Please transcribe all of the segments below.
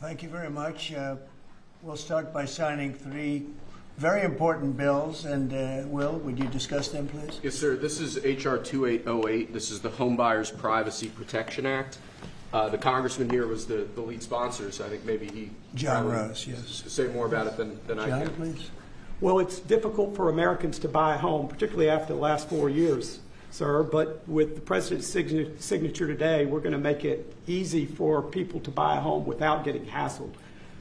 Thank you very much. We'll start by signing three very important bills. And Will, would you discuss them, please? Yes, sir. This is H.R. 2808. This is the Homebuyers Privacy Protection Act. The congressman here was the lead sponsor, so I think maybe he John Rose, yes. Say more about it than I John, can. please. Well, it's difficult for Americans to buy a home, particularly after the last 4 years, sir. But with the president's signature today, we're going to make it easy for people to buy a home without getting hassled.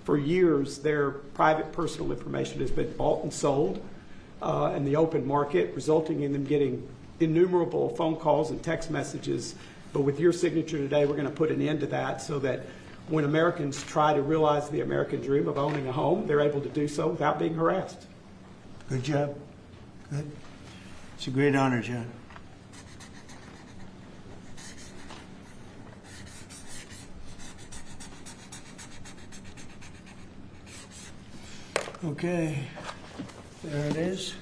For years, their private personal information has been bought and sold in the open market, resulting in them getting innumerable phone calls and text messages. But with your signature today, we're going to put an end to that so that when Americans try to realize the American dream of owning a home, they're able to do so without being harassed. Good job. Good. It's a great honor, John. Okay, there it is.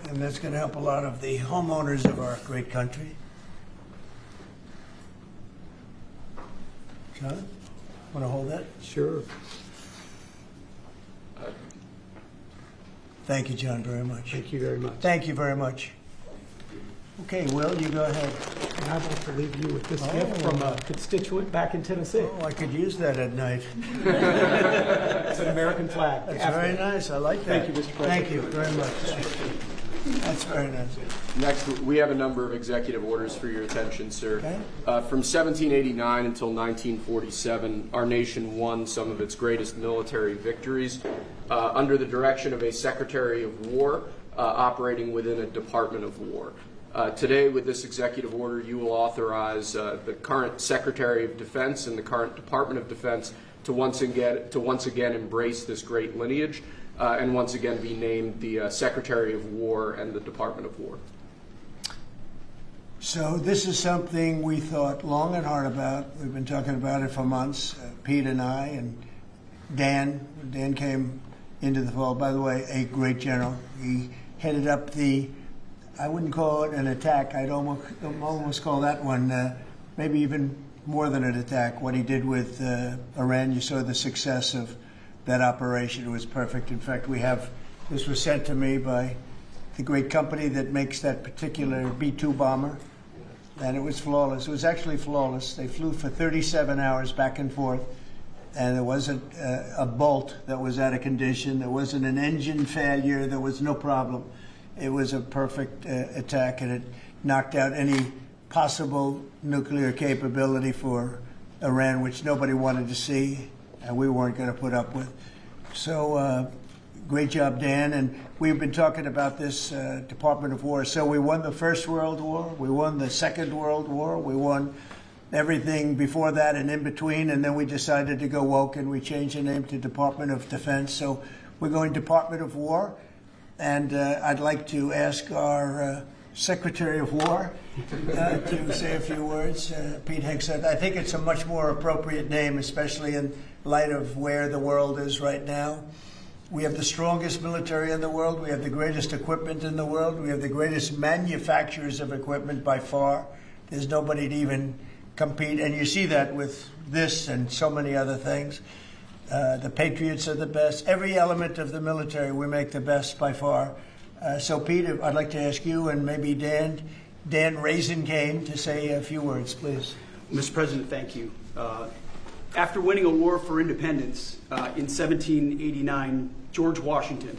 And that's going to help a lot of the homeowners of our great country. John, want to hold that? Sure. Thank you, John, very much. Thank you very much. Thank you very much. Okay, Will, you go ahead. And I'd like to leave you with this gift from a constituent back in Tennessee. Oh, I could use that at night. It's an American flag. That's very nice. I like that. Thank you, Mr. President. Thank you very much. That's very nice. Next, we have a number of executive orders for your attention, sir. Okay. From 1789 until 1947, our nation won some of its greatest military victories under the direction of a Secretary of War operating within a Department of War. Today, with this executive order, you will authorize the current Secretary of Defense and the current Department of Defense to once again embrace this great lineage and once again be named the Secretary of War and the Department of War. So this is something we thought long and hard about. We've been talking about it for months, Pete and I, and Dan. Dan came into the fold. By the way, a great general. He headed up the, I wouldn't call it an attack. I'd almost call that one maybe even more than an attack. What he did with Iran, you saw the success of that operation. It was perfect. In fact, this was sent to me by the great company that makes that particular B-2 bomber, and it was flawless. It was actually flawless. They flew for 37 hours back and forth, and there wasn't a bolt that was out of condition. There wasn't an engine failure. There was no problem. It was a perfect attack, and it knocked out any possible nuclear capability for Iran, which nobody wanted to see, and we weren't going to put up with. So great job, Dan. And we've been talking about this Department of War. So we won the First World War. We won the Second World War. We won everything before that and in between. And then we decided to go woke, and we changed the name to Department of Defense. So we're going Department of War. And I'd like to ask our Secretary of War to say a few words. Pete Hegseth. I think it's a much more appropriate name, especially in light of where the world is right now. We have the strongest military in the world. We have the greatest equipment in the world. We have the greatest manufacturers of equipment by far. There's nobody to even compete. And you see that with this and so many other things. The Patriots are the best. Every element of the military, we make the best by far. So, Pete, I'd like to ask you and maybe Dan Raisin-Cane to say a few words, please. Mr. President, thank you. After winning a war for independence in 1789, George Washington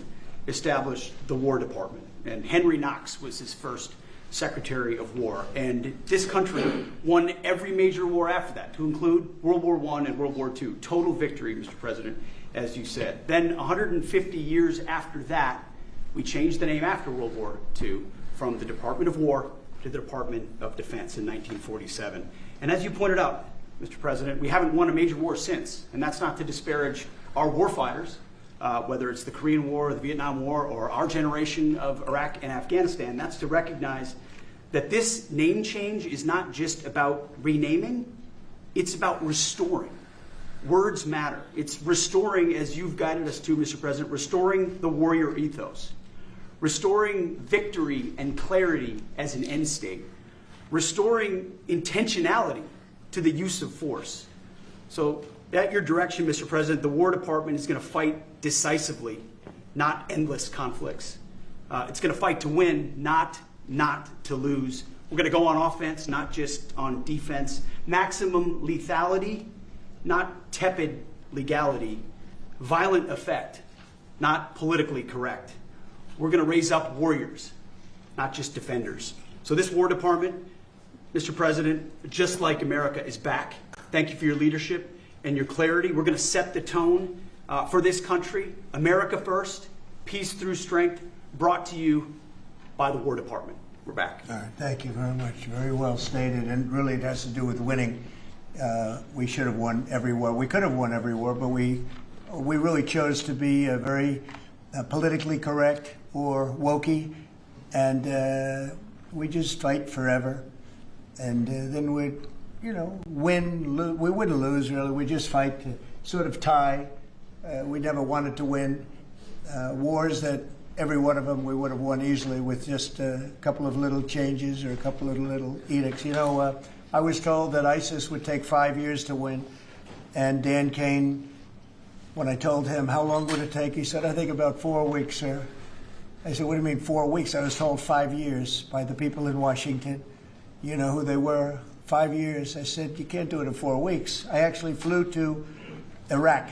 established the War Department, and Henry Knox was his first Secretary of War. And this country won every major war after that, to include World War I and World War II. Total victory, Mr. President, as you said. Then 150 years after that, we changed the name after World War II from the Department of War to the Department of Defense in 1947. And as you pointed out, Mr. President, we haven't won a major war since, and that's not to disparage our warfighters, whether it's the Korean War or the Vietnam War or our generation of Iraq and Afghanistan. That's to recognize that this name change is not just about renaming, it's about restoring. Words matter. It's restoring, as you've guided us to, Mr. President, restoring the warrior ethos, restoring victory and clarity as an end state, restoring intentionality to the use of force. So At your direction, Mr. President, the War Department is going to fight decisively, not endless conflicts. It's going to fight to win, not to lose. We're going to go on offense, not just on defense. Maximum lethality, not tepid legality. Violent effect, not politically correct. We're going to raise up warriors, not just defenders. So this War Department, Mr. President, just like America, is back. Thank you for your leadership and your clarity. We're going to set the tone for this country. America first, peace through strength, brought to you by the War Department. We're back. All right, thank you very much. Very well stated, and really it has to do with winning. We should have won every war. We could have won every war, but we really chose to be very politically correct or wokey, and we just fight forever. And then we'd, win. We wouldn't lose, really. We just fight to sort of tie. We never wanted to win wars that every one of them we would have won easily with just a couple of little changes or a couple of little edicts. I was told that ISIS would take 5 years to win, and Dan Kane, when I told him how long would it take, he said, I think about 4 weeks, sir. I said, what do you mean 4 weeks? I was told 5 years by the people in Washington. You know who they were? 5 years. I said, you can't do it in 4 weeks. I actually flew to Iraq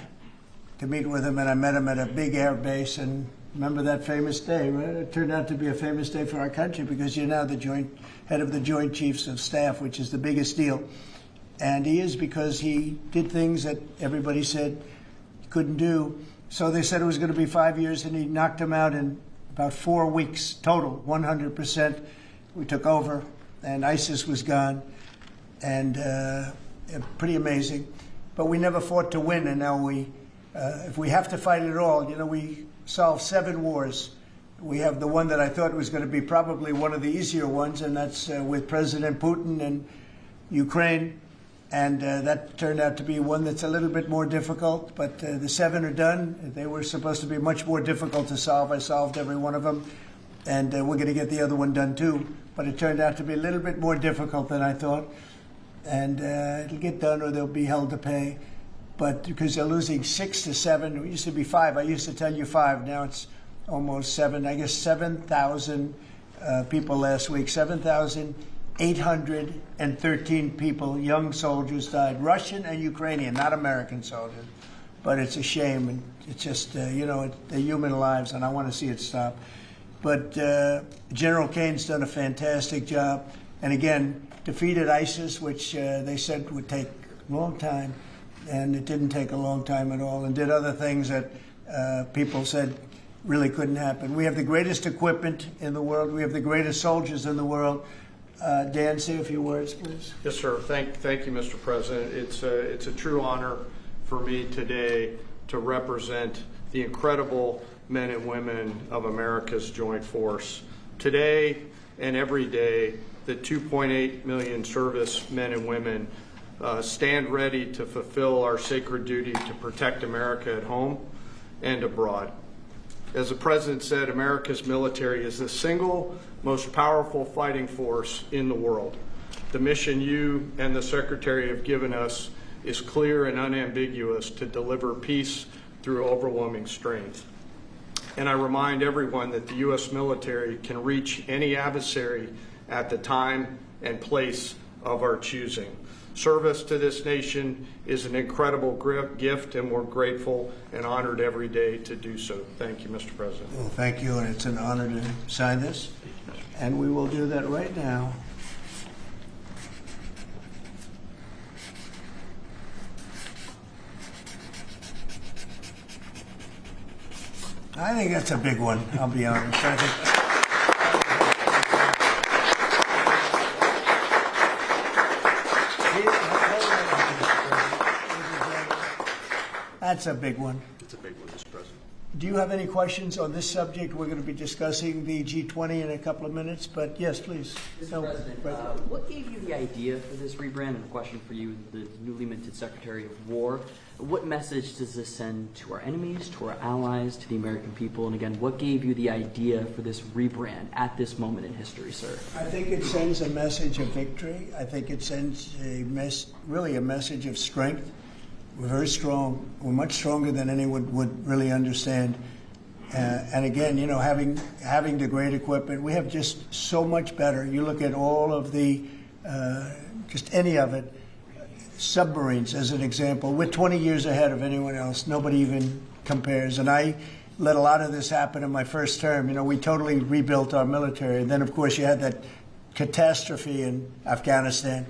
to meet with him, and I met him at a big air base, and remember that famous day, right? It turned out to be a famous day for our country because you're now the head of the Joint Chiefs of Staff, which is the biggest deal. And he is, because he did things that everybody said he couldn't do. So they said it was going to be 5 years, and he knocked them out in about 4 weeks total, 100%. We took over, and ISIS was gone, and pretty amazing. But we never fought to win, and now if we have to fight it all, we solved 7 wars. We have the one that I thought was going to be probably one of the easier ones, and that's with President Putin and Ukraine. And that turned out to be one that's a little bit more difficult, but the 7 are done. They were supposed to be much more difficult to solve. I solved every one of them, and we're going to get the other one done too. But it turned out to be a little bit more difficult than I thought. And it'll get done or they'll be held to pay. But because they're losing 6 to 7, it used to be 5. I used to tell you 5. Now it's almost 7. I guess 7,000 people last week. 7,813 people, young soldiers, died. Russian and Ukrainian, not American soldiers. But it's a shame, and it's just they're human lives, and I want to see it stop. But General Kane's done a fantastic job, and again defeated ISIS, which they said would take a long time. And it didn't take a long time at all, and did other things that people said really couldn't happen. We have the greatest equipment in the world. We have the greatest soldiers in the world. Dan, say a few words, please. Yes, sir. Thank you, Mr. President. It's a true honor for me today to represent the incredible men and women of America's joint force. Today and every day, the 2.8 million service men and women stand ready to fulfill our sacred duty to protect America at home and abroad. As the President said, America's military is the single most powerful fighting force in the world. The mission you and the Secretary have given us is clear and unambiguous: to deliver peace through overwhelming strength. And I remind everyone that the U.S. military can reach any adversary at the time and place of our choosing. Service to this nation is an incredible gift, and we're grateful and honored every day to do so. Thank you, Mr. President. Well, thank you, and it's an honor to sign this. And we will do that right now. I think that's a big one, I'll be honest. I think that's a big one. It's a big one, Mr. President. Do you have any questions on this subject? We're going to be discussing the G20 in a couple of minutes, but yes, please. Mr. President, what gave you the idea for this rebrand? And a question for you, the newly minted Secretary of War. What message does this send to our enemies, to our allies, to the American people? And again, what gave you the idea for this rebrand at this moment in history, sir? I think it sends a message of victory. I think it sends really a message of strength. We're very strong. We're much stronger than anyone would really understand. And again, you know, having the great equipment, we have just so much better. You look at all of the, just any of it, submarines as an example. We're 20 years ahead of anyone else. Nobody even compares. And I let a lot of this happen in my first term. You know, we totally rebuilt our military. And then, of course, you had that catastrophe in Afghanistan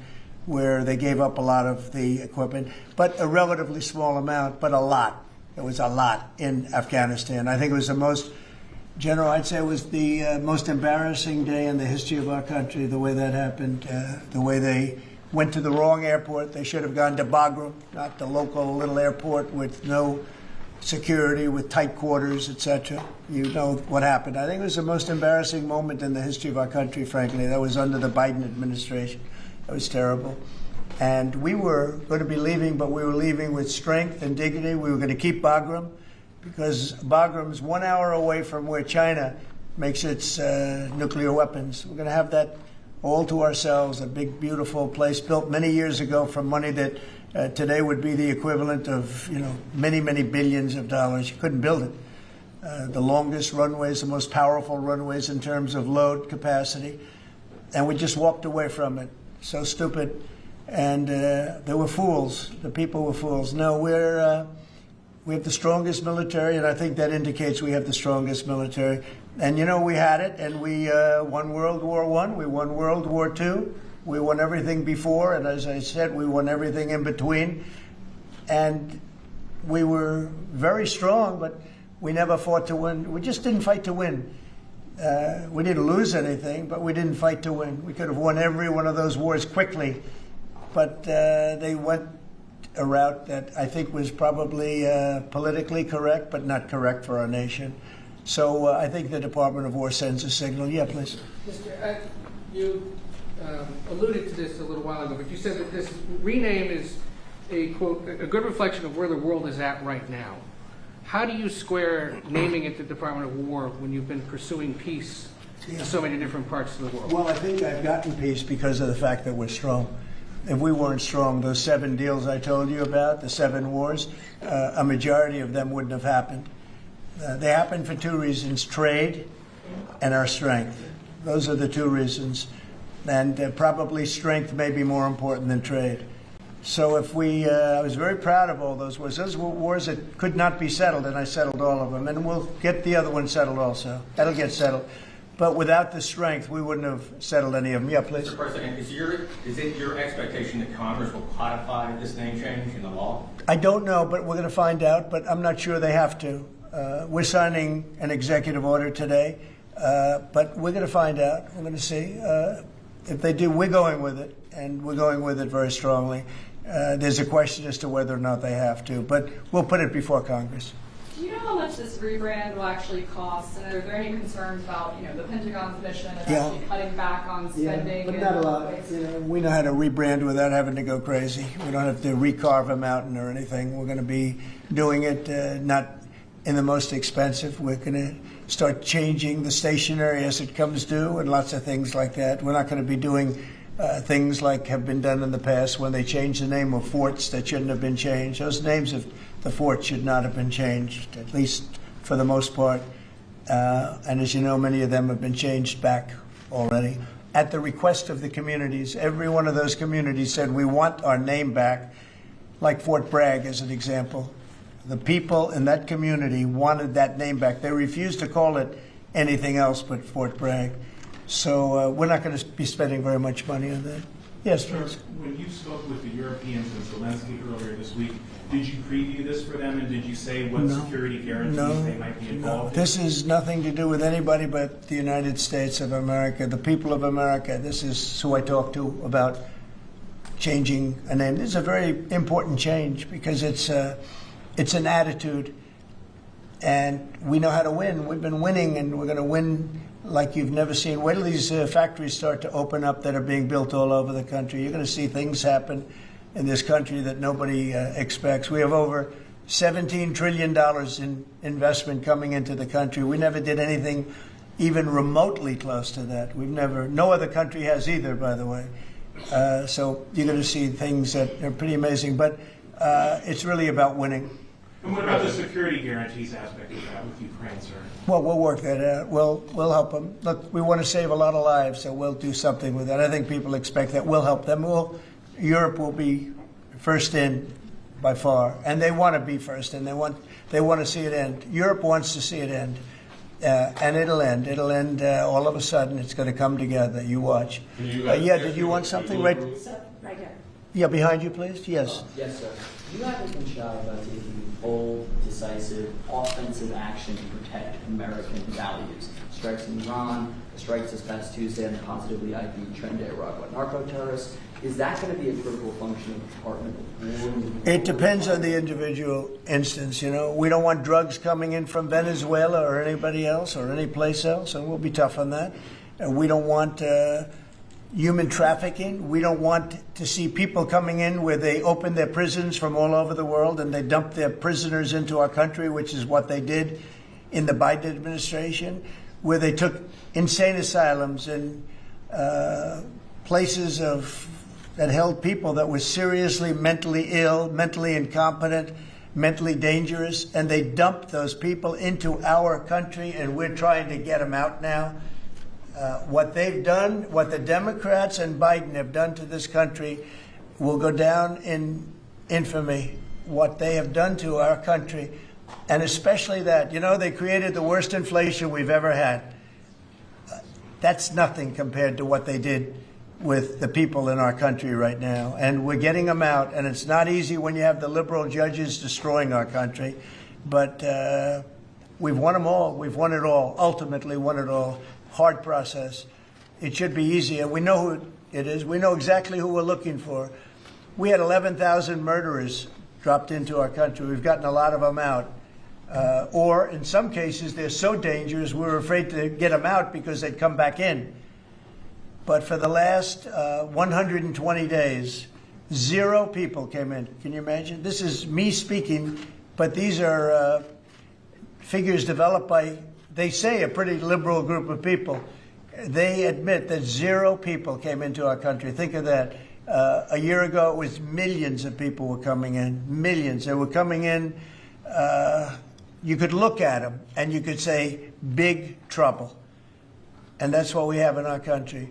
where they gave up a lot of the equipment, but a relatively small amount, but a lot. It was a lot in Afghanistan. I think it was the most, General, I'd say it was the most embarrassing day in the history of our country, the way that happened, the way they went to the wrong airport. They should have gone to Bagram, not the local little airport with no security, with tight quarters, etc. You know what happened. I think it was the most embarrassing moment in the history of our country, frankly. That was under the Biden administration. That was terrible. And we were going to be leaving, but we were leaving with strength and dignity. We were going to keep Bagram because Bagram's 1 hour away from where China makes its nuclear weapons. We're going to have that all to ourselves, a big, beautiful place built many years ago from money that today would be the equivalent of, you know, many, many billions of dollars. You couldn't build it. The longest runways, the most powerful runways in terms of load capacity. And we just walked away from it. So stupid. And they were fools. The people were fools. No, we have the strongest military, and I think that indicates we have the strongest military. And, you know, we had it, and we won World War I, we won World War II, we won everything before, and as I said, we won everything in between. And we were very strong, but we never fought to win. We just didn't fight to win. We didn't lose anything, but we didn't fight to win. We could have won every one of those wars quickly, but they went a route that I think was probably politically correct, but not correct for our nation. So I think the Department of War sends a signal. Yeah, please. Mr. You alluded to this a little while ago, but you said that this rename is a, quote, a good reflection of where the world is at right now. How do you square naming it the Department of War when you've been pursuing peace in so many different parts of the world? Well, I think I've gotten peace because of the fact that we're strong. If we weren't strong, those 7 deals I told you about, the 7 wars, a majority of them wouldn't have happened. They happened for 2 reasons, trade and our strength. Those are the 2 reasons. And probably strength may be more important than trade. So if we, I was very proud of all those wars. Those were wars that could not be settled, and I settled all of them. And we'll get the other one settled also. That'll get settled. But without the strength, we wouldn't have settled any of them. Yeah, please. Mr. President, is it your expectation that Congress will codify this name change in the law? I don't know, but we're going to find out. But I'm not sure they have to. We're signing an executive order today, but we're going to find out. We're going to see. If they do, we're going with it, and we're going with it very strongly. There's a question as to whether or not they have to, but we'll put it before Congress. Do you know how much this rebrand will actually cost? And are there any concerns about, you know, the Pentagon's mission of actually cutting back on spending? But not a lot. You know, we know how to rebrand without having to go crazy. We don't have to recarve a mountain or anything. We're going to be doing it not in the most expensive. We're going to start changing the stationery as it comes due and lots of things like that. We're not going to be doing things like have been done in the past when they changed the name of forts that shouldn't have been changed. Those names of the forts should not have been changed, at least for the most part. And as you know, many of them have been changed back already. At the request of the communities, every one of those communities said, we want our name back, like Fort Bragg as an example. The people in that community wanted that name back. They refused to call it anything else but Fort Bragg. So we're not going to be spending very much money on that. Yes, please. When you spoke with the Europeans and Zelensky earlier this week, did you preview this for them, and did you say what security guarantees they might be involved in? This has nothing to do with anybody but the United States of America, the people of America. This is who I talk to about changing a name. This is a very important change because it's an attitude, and we know how to win. We've been winning, and we're going to win like you've never seen. Wait till these factories start to open up that are being built all over the country. You're going to see things happen in this country that nobody expects. We have over $17 trillion in investment coming into the country. We never did anything even remotely close to that. No other country has either, by the way. So you're going to see things that are pretty amazing. But It's really about winning. And what about the security guarantees aspect of that with Ukraine, sir? Well, we'll work that out. We'll help them. Look, we want to save a lot of lives, so we'll do something with that. I think people expect that. We'll help them. Europe will be first in by far, and they want to be first, and they want to see it end. Europe wants to see it end, and it'll end. It'll end all of a sudden. It's going to come together. You watch. Yeah, did you want something? Right here. Yeah, behind you, please. Yes. Yes, sir. You haven't been shy about taking bold, decisive, offensive action to protect American values. Strikes in Iran, strikes this past Tuesday on the positively ID'd Trinidad Nicaragua narco-terrorists. Is that going to be a critical function of the Department of War? It depends on the individual instance. You know, we don't want drugs coming in from Venezuela or anybody else or any place else, and we'll be tough on that. We don't want human trafficking. We don't want to see people coming in where they open their prisons from all over the world and they dump their prisoners into our country, which is what they did in the Biden administration, where they took insane asylums and places that held people that were seriously mentally ill, mentally incompetent, mentally dangerous, and they dumped those people into our country, and we're trying to get them out now. What they've done, what the Democrats and Biden have done to this country will go down in infamy, what they have done to our country, and especially that. You know, they created the worst inflation we've ever had. That's nothing compared to what they did with the people in our country right now. And we're getting them out, and it's not easy when you have the liberal judges destroying our country, but we've won them all. We've won it all, ultimately won it all. Hard process. It should be easy, and we know who it is. We know exactly who we're looking for. We had 11,000 murderers dropped into our country. We've gotten a lot of them out. Or in some cases, they're so dangerous, we were afraid to get them out because they'd come back in. But for the last 120 days, 0 people came in. Can you imagine? This is me speaking, but these are figures developed by, they say, a pretty liberal group of people. They admit that 0 people came into our country. Think of that. A year ago, it was millions of people were coming in. Millions. They were coming in. You could look at them and you could say, big trouble. And that's what we have in our country.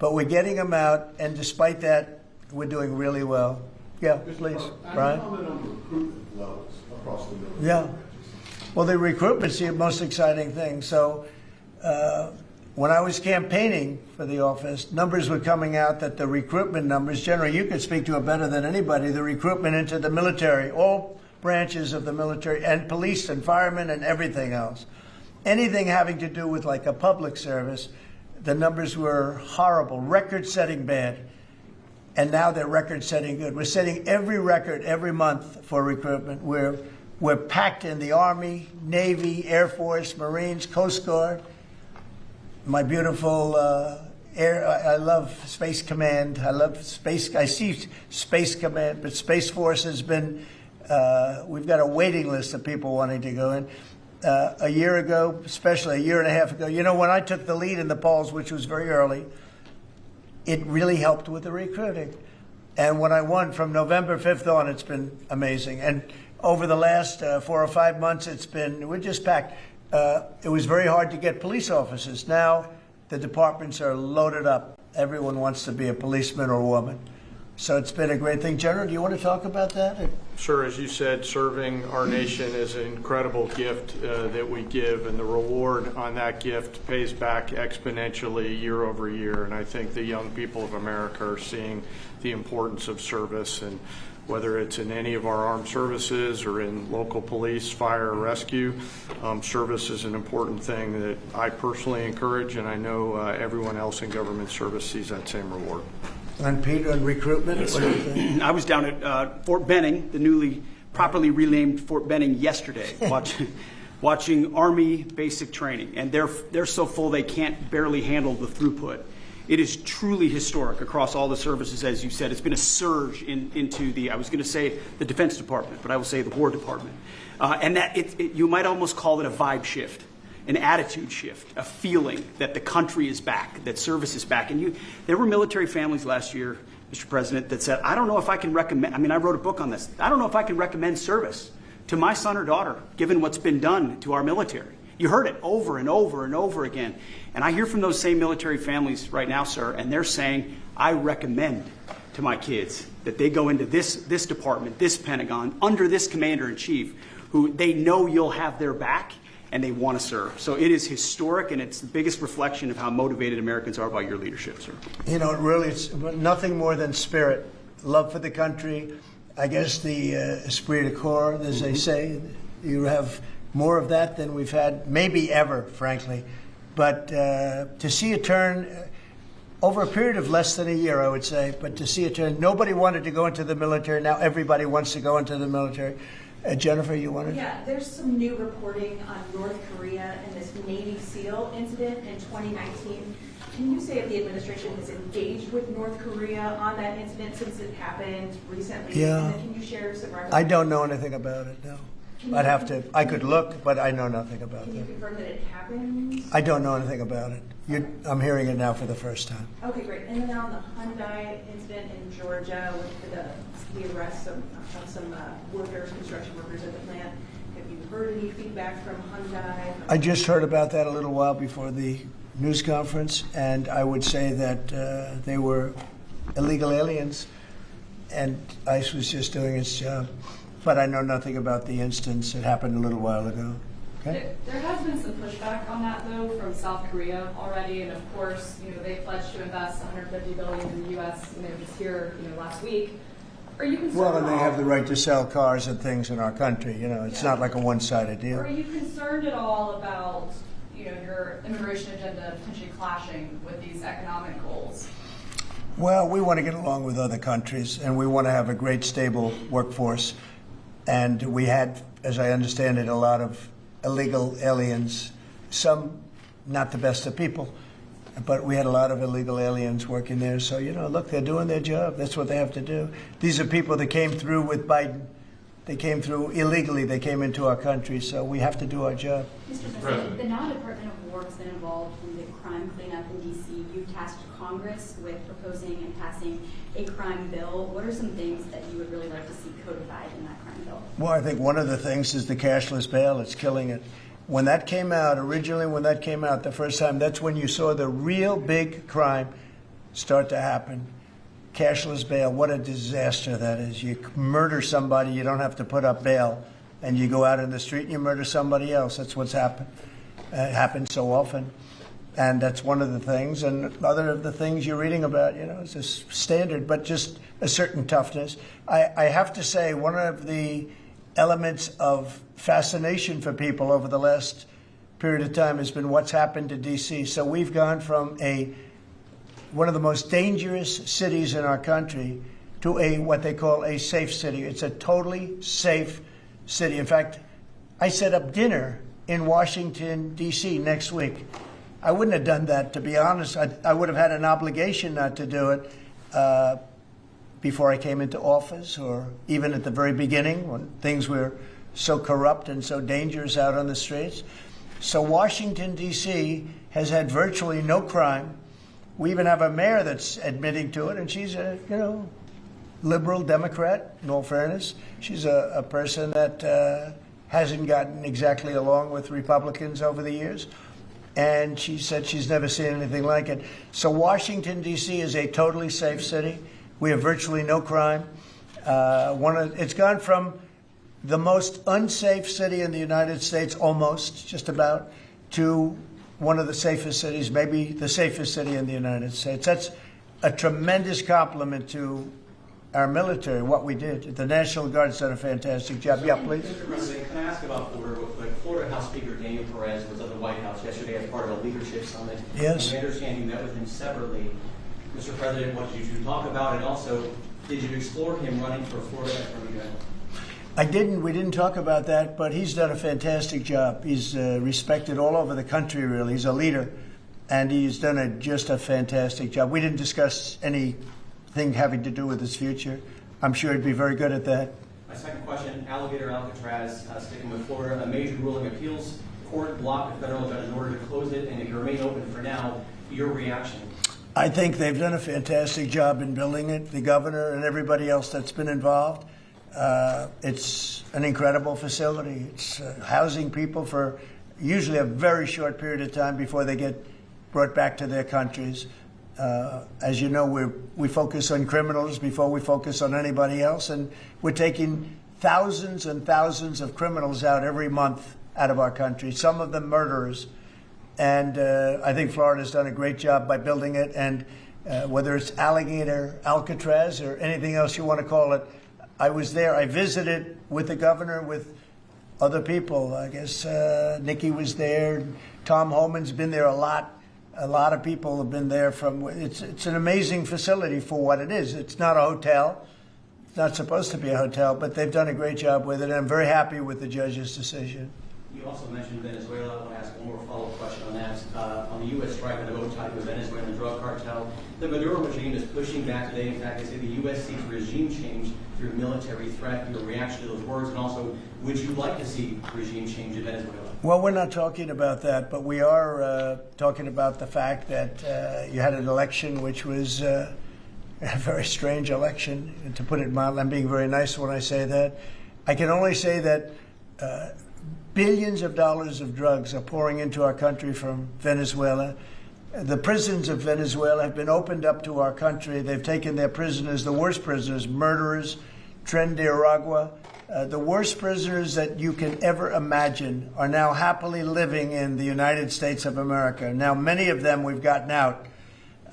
But we're getting them out, and despite that, we're doing really well. Yeah, please, Brian. Comment on recruitment levels across the military. Yeah. Well, the recruitment's the most exciting thing. So when I was campaigning for the office, numbers were coming out that the recruitment numbers, generally, you could speak to it better than anybody, the recruitment into the military, all branches of the military, and police and firemen and everything else. Anything having to do with like a public service, the numbers were horrible, record-setting bad. And now they're record-setting good. We're setting every record every month for recruitment. We're packed in the Army, Navy, Air Force, Marines, Coast Guard. My beautiful I love Space Command. I love Space. I see Space Command, but Space Force has been. We've got a waiting list of people wanting to go in. A year ago, especially a year and a half ago, you know, when I took the lead in the polls, which was very early, it really helped with the recruiting. And when I won from November 5th on, it's been amazing. And over the last 4 or 5 months, we're just packed. It was very hard to get police officers. Now the departments are loaded up. Everyone wants to be a policeman or woman. So it's been a great thing. General, do you want to talk about that? Sure. As you said, serving our nation is an incredible gift that we give, and the reward on that gift pays back exponentially year over year. And I think the young people of America are seeing the importance of service, and whether it's in any of our armed services or in local police, fire, or rescue, service is an important thing that I personally encourage, and I know everyone else in government service sees that same reward. And Peter, on recruitment, what do you think? I was down at Fort Benning, the newly properly renamed Fort Benning, yesterday, watching Army basic training, and they're so full they can't barely handle the throughput. It is truly historic across all the services, as you said. It's been a surge into the, I was going to say the Defense Department, but I will say the War Department, and that you might almost call it a vibe shift. An attitude shift, a feeling that the country is back, that service is back. And there were military families last year, Mr. President, that said, I don't know if I can recommend, I wrote a book on this. I don't know if I can recommend service to my son or daughter, given what's been done to our military. You heard it over and over and over again. And I hear from those same military families right now, sir, and they're saying, I recommend to my kids that they go into this department, this Pentagon, under this commander-in-chief, who they know you'll have their back and they want to serve. So it is historic, and it's the biggest reflection of how motivated Americans are by your leadership, sir. You know, it really, it's nothing more than spirit, love for the country. I guess the esprit de corps, as they say, you have more of that than we've had maybe ever, frankly. But to see a turn over a period of less than a year, I would say, but to see a turn, nobody wanted to go into the military. Now everybody wants to go into the military. Jennifer, you wanted? Yeah, there's some new reporting on North Korea and this Navy SEAL incident in 2019. Can you say if the administration has engaged with North Korea on that incident since it happened recently? Yeah. And then can you share some records? I don't know anything about it, no. I'd have to, I could look, but I know nothing about it. Can you confirm that it happened? I don't know anything about it. I'm hearing it now for the first time. Okay, great. And then on the Hyundai incident in Georgia with the arrest of some workers, construction workers at the plant, have you heard any feedback from Hyundai? I just heard about that a little while before the news conference, and I would say that they were illegal aliens, and ICE was just doing its job. But I know nothing about the instance. It happened a little while ago. Okay? There has been some pushback on that, though, from South Korea already, and of course, they pledged to invest $150 billion in the U.S. Just here, last week. Are you concerned? Well, and they have the right to sell cars and things in our country. It's not like a one-sided deal. Are you concerned at all about your immigration agenda potentially clashing with these economic goals? Well, we want to get along with other countries, and we want to have a great, stable workforce. And we had, as I understand it, a lot of illegal aliens, some not the best of people, but we had a lot of illegal aliens working there. So, look, they're doing their job. That's what they have to do. These are people that came through with Biden. They came through illegally. They came into our country, so we have to do our job. Mr. President, the now Department of War has been involved in the crime cleanup in D.C. You tasked Congress with proposing and passing a crime bill. What are some things that you would really like to see codified in that crime bill? Well, I think one of the things is the cashless bail. It's killing it. When that came out, the first time, that's when you saw the real big crime start to happen. Cashless bail, what a disaster that is. You murder somebody, you don't have to put up bail, and you go out in the street and you murder somebody else. That's what's happened. It happens so often. And that's one of the things. And other of the things you're reading about, it's a standard, but just a certain toughness. I have to say, one of the elements of fascination for people over the last period of time has been what's happened to D.C. So we've gone from one of the most dangerous cities in our country to what they call a safe city. It's a totally safe city. In fact, I set up dinner in Washington, D.C. next week. I wouldn't have done that, to be honest. I would have had an obligation not to do it before I came into office, or even at the very beginning when things were so corrupt and so dangerous out on the streets. So Washington, D.C. has had virtually no crime. We even have a mayor that's admitting to it, and she's a, liberal Democrat, in all fairness. She's a person that hasn't gotten exactly along with Republicans over the years. And she said she's never seen anything like it. So Washington, D.C. is a totally safe city. We have virtually no crime. It's gone from the most unsafe city in the United States, almost, just about, to one of the safest cities, maybe the safest city in the United States. That's a tremendous compliment to our military, what we did. The National Guard's done a fantastic job. Yeah, please. Mr. President, can I ask about Florida real quick? Florida House Speaker Daniel Perez was at the White House yesterday as part of a leadership summit. Yes. And we understand you met with him separately. Mr. President, what did you two talk about? And also, did you explore him running for Florida Attorney General? I didn't. We didn't talk about that, but he's done a fantastic job. He's respected all over the country, really. He's a leader, and he's done just a fantastic job. We didn't discuss anything having to do with his future. I'm sure he'd be very good at that. My second question, Alligator Alcatraz, sticking with Florida, a major ruling appeals court blocked the federal judge's order to close it, and if you remain open for now, your reaction? I think they've done a fantastic job in building it, the governor and everybody else that's been involved. It's an incredible facility. It's housing people for usually a very short period of time before they get brought back to their countries. As you know, we focus on criminals before we focus on anybody else, and we're taking thousands and thousands of criminals out every month out of our country, some of them murderers. And I think Florida's done a great job by building it, and whether it's Alligator, Alcatraz, or anything else you want to call it, I was there. I visited with the governor, with other people. I guess Nikki was there. Tom Homan's been there a lot. A lot of people have been there from. It's an amazing facility for what it is. It's not a hotel. It's not supposed to be a hotel, but they've done a great job with it, and I'm very happy with the judge's decision. You also mentioned Venezuela. I want to ask one more follow-up question on that. On the U.S. strike on the boat tied to the Venezuelan drug cartel, the Maduro regime is pushing back today. In fact, they say the U.S. seeks regime change through military threat. Your reaction to those words, and also, would you like to see regime change in Venezuela? Well, we're not talking about that, but we are talking about the fact that you had an election which was a very strange election, to put it mildly. I'm being very nice when I say that. I can only say that billions of dollars of drugs are pouring into our country from Venezuela. The prisons of Venezuela have been opened up to our country. They've taken their prisoners, the worst prisoners, murderers, Tren de Aragua. The worst prisoners that you can ever imagine are now happily living in the United States of America. Now, many of them we've gotten out.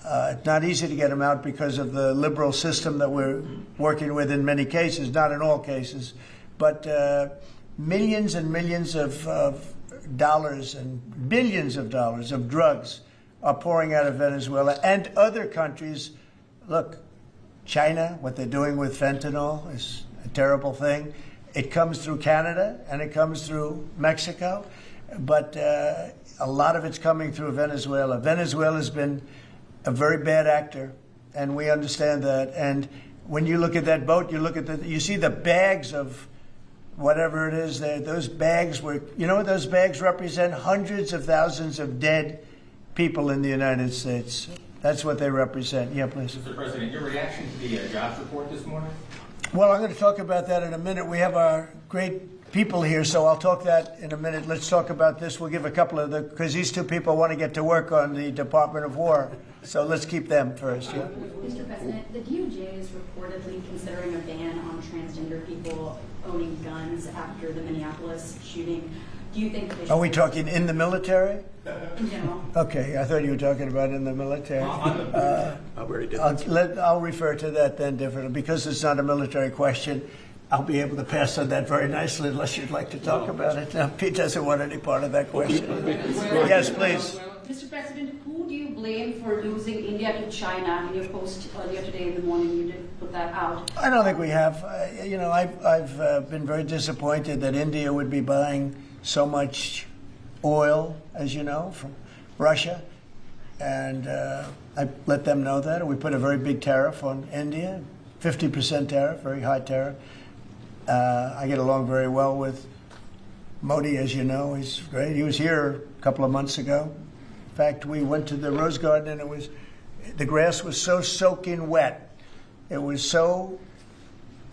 It's not easy to get them out because of the liberal system that we're working with in many cases, not in all cases. But millions and millions of dollars and billions of dollars of drugs are pouring out of Venezuela and other countries. Look, China, what they're doing with fentanyl is a terrible thing. It comes through Canada and it comes through Mexico, but a lot of it's coming through Venezuela. Venezuela's been a very bad actor, and we understand that. And when you look at that boat, you see the bags of whatever it is there. Those bags what those bags represent? Hundreds of thousands of dead people in the United States. That's what they represent. Yeah, please. Mr. President, your reaction to the jobs report this morning? Well, I'm going to talk about that in a minute. We have our great people here, so I'll talk that in a minute. Let's talk about this. We'll give a couple of because these two people want to get to work on the Department of War. So let's keep them first. Yeah. Mr. President, the DOJ is reportedly considering a ban on transgender people owning guns after the Minneapolis shooting. Do you think they should... Are we talking in the military? In general. Okay, I thought you were talking about in the military. I'll I'll refer to that then differently. Because it's not a military question, I'll be able to pass on that very nicely unless you'd like to talk about it. No, Pete doesn't want any part of that question. Yes, please. Mr. President, who do you blame for losing India to China? In your post earlier today in the morning, you did put that out. I don't think we have. I've been very disappointed that India would be buying so much oil, as you know, from Russia. And I let them know that. We put a very big tariff on India, 50% tariff, very high tariff. I get along very well with Modi, as you know. He's great. He was here a couple of months ago. In fact, we went to the Rose Garden, and the grass was so soaking wet. It was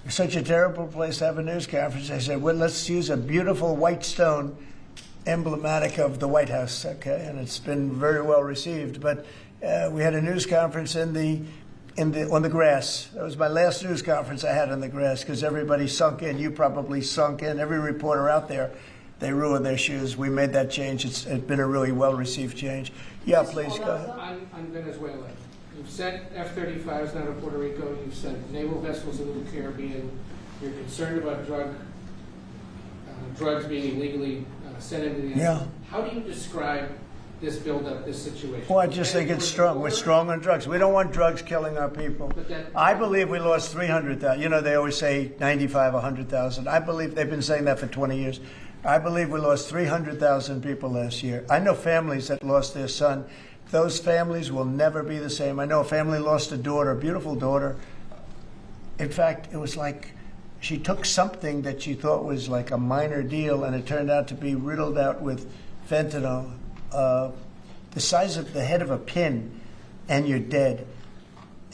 such a terrible place to have a news conference. I said, well, let's use a beautiful white stone emblematic of the White House, okay? And it's been very well received. But we had a news conference on the grass. That was my last news conference I had on the grass because everybody sunk in. You probably sunk in. Every reporter out there, they ruined their shoes. We made that change. It's been a really well-received change. Yeah, please, go ahead. On Venezuela, you've sent F-35s down to Puerto Rico. You've sent naval vessels into the Caribbean. You're concerned about drugs being illegally sent into the yeah. How do you describe this buildup, this situation? Well, I just think it's strong. We're strong on drugs. We don't want drugs killing our people. I believe we lost 300,000. You know, they always say 95, 100,000. I believe they've been saying that for 20 years. I believe we lost 300,000 people last year. I know families that lost their son. Those families will never be the same. I know a family lost a daughter, a beautiful daughter. In fact, it was like she took something that she thought was like a minor deal, and it turned out to be riddled out with fentanyl, the size of the head of a pin. and you're dead.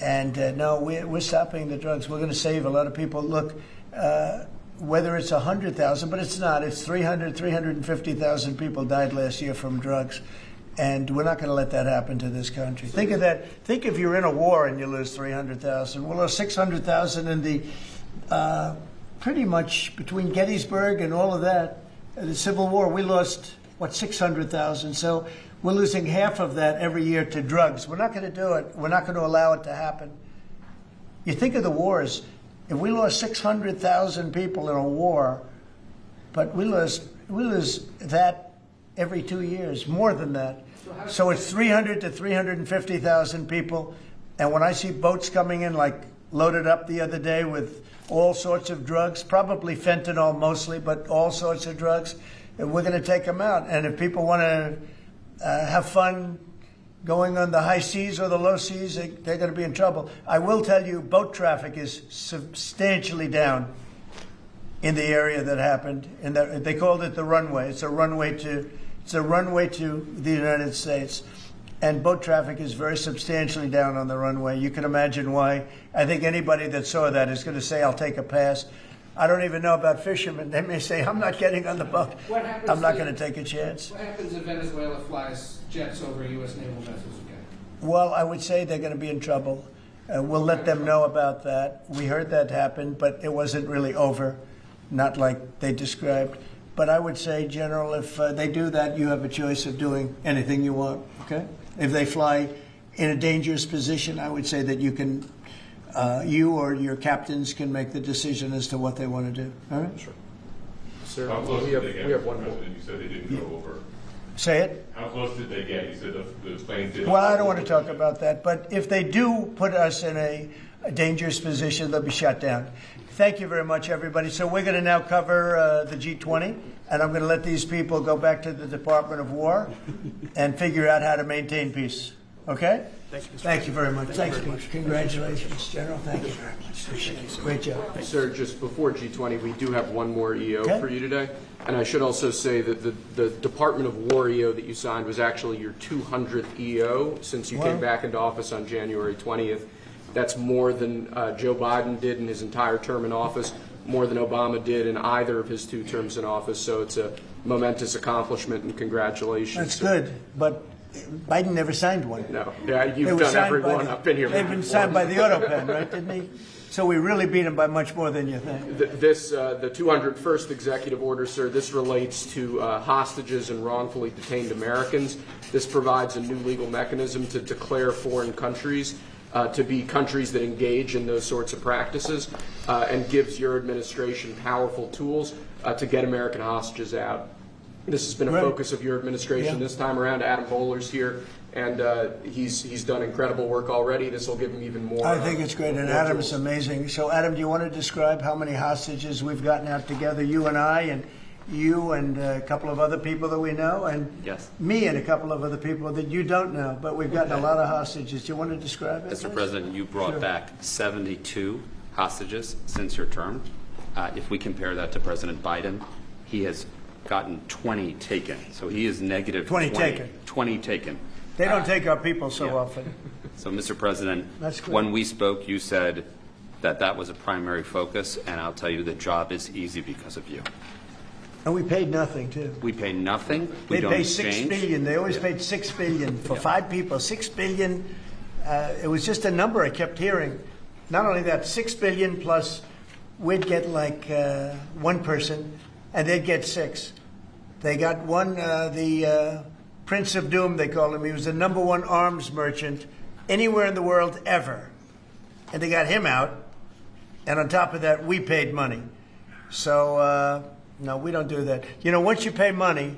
And no, we're stopping the drugs. We're going to save a lot of people. Look, whether it's 100,000, but it's not. It's 350,000 people died last year from drugs. And we're not going to let that happen to this country. Think of that. Think if you're in a war and you lose 300,000. We'll lose 600,000 in the, pretty much between Gettysburg and all of that, the Civil War, we lost, 600,000. So we're losing half of that every year to drugs. We're not going to do it. We're not going to allow it to happen. You think of the wars. If we lost 600,000 people in a war, but we lose that every 2 years, more than that. So it's 300 to 350,000 people. And when I see boats coming in, like loaded up the other day with all sorts of drugs, probably fentanyl mostly, but all sorts of drugs, and we're going to take them out. And if people want to have fun going on the high seas or the low seas, they're going to be in trouble. I will tell you, boat traffic is substantially down in the area that happened. And they called it the runway. It's a runway to the United States. And boat traffic is very substantially down on the runway. You can imagine why. I think anybody that saw that is going to say, I'll take a pass. I don't even know about fishermen. They may say, I'm not getting on the boat. I'm not going to take a chance. What happens if Venezuela flies jets over U.S. naval vessels again? Well, I would say they're going to be in trouble. We'll let them know about that. We heard that happen, but it wasn't really over, not like they described. But I would say, General, if they do that, you have a choice of doing anything you want, okay? If they fly in a dangerous position, I would say that you can, you or your captains can make the decision as to what they want to do. All right? Sure. Sir, How close we did they get, have Mr. one more. President? You said they didn't go over. Say it? How close did they get? You said the planes didn't. Well, I don't want to talk about that, but if they do put us in a dangerous position, they'll be shut down. Thank you very much, everybody. So we're going to now cover the G20, and I'm going to let these people go back to the Department of War and figure out how to maintain peace. Okay? Thank you very much. Thank you. Congratulations, General. Thank you very much. Appreciate it. Great job. Sir, just before G20, we do have one more EO Okay. for you today. And I should also say that the Department of War EO that you signed was actually your 200th EO since you came Wow. back into office on January 20th. That's more than Joe Biden did in his entire term in office, more than Obama did in either of his 2 terms in office. So it's a momentous accomplishment, and congratulations. That's sir. good, but Biden never signed one. No, yeah, They you've were done signed every by one the- up in here. They've been signed by the auto pen, right? Didn't he? So we really beat him by much more than you think. The 201st executive order, sir, this relates to hostages and wrongfully detained Americans. This provides a new legal mechanism to declare foreign countries to be countries that engage in those sorts of practices and gives your administration powerful tools to get American hostages out. This has been a Right. focus of your administration this time around. Adam Bowler's here, and he's done incredible work already. This will give him even more. I think it's great, and more Adam's tools. amazing. So, Adam, do you want to describe how many hostages we've gotten out together, you and I, and you and a couple of other people that we know, and Yes. me and a couple of other people that you don't know, but we've gotten a lot of hostages. Do you want to describe it? Mr. please? President, you brought Sure. back 72 hostages since your term. If we compare that to President Biden, he has gotten 20 taken. So he is negative 20 taken. 20 taken. They don't take our people so often. So, Mr. President, That's good. when we spoke, you said that that was a primary focus, and I'll tell you the job is easy because of you. And we paid nothing, too. We pay nothing. We They don't pay exchange. $6 billion. They always paid $6 billion for 5 people. $6 billion. It was just a number I kept hearing. Not only that, $6 billion plus we'd get like 1 person, and they'd get 6. They got one, the Prince of Doom, they called him. He was the #1 arms merchant anywhere in the world ever. And they got him out. And on top of that, we paid money. So, no, we don't do that. You know, once you pay money,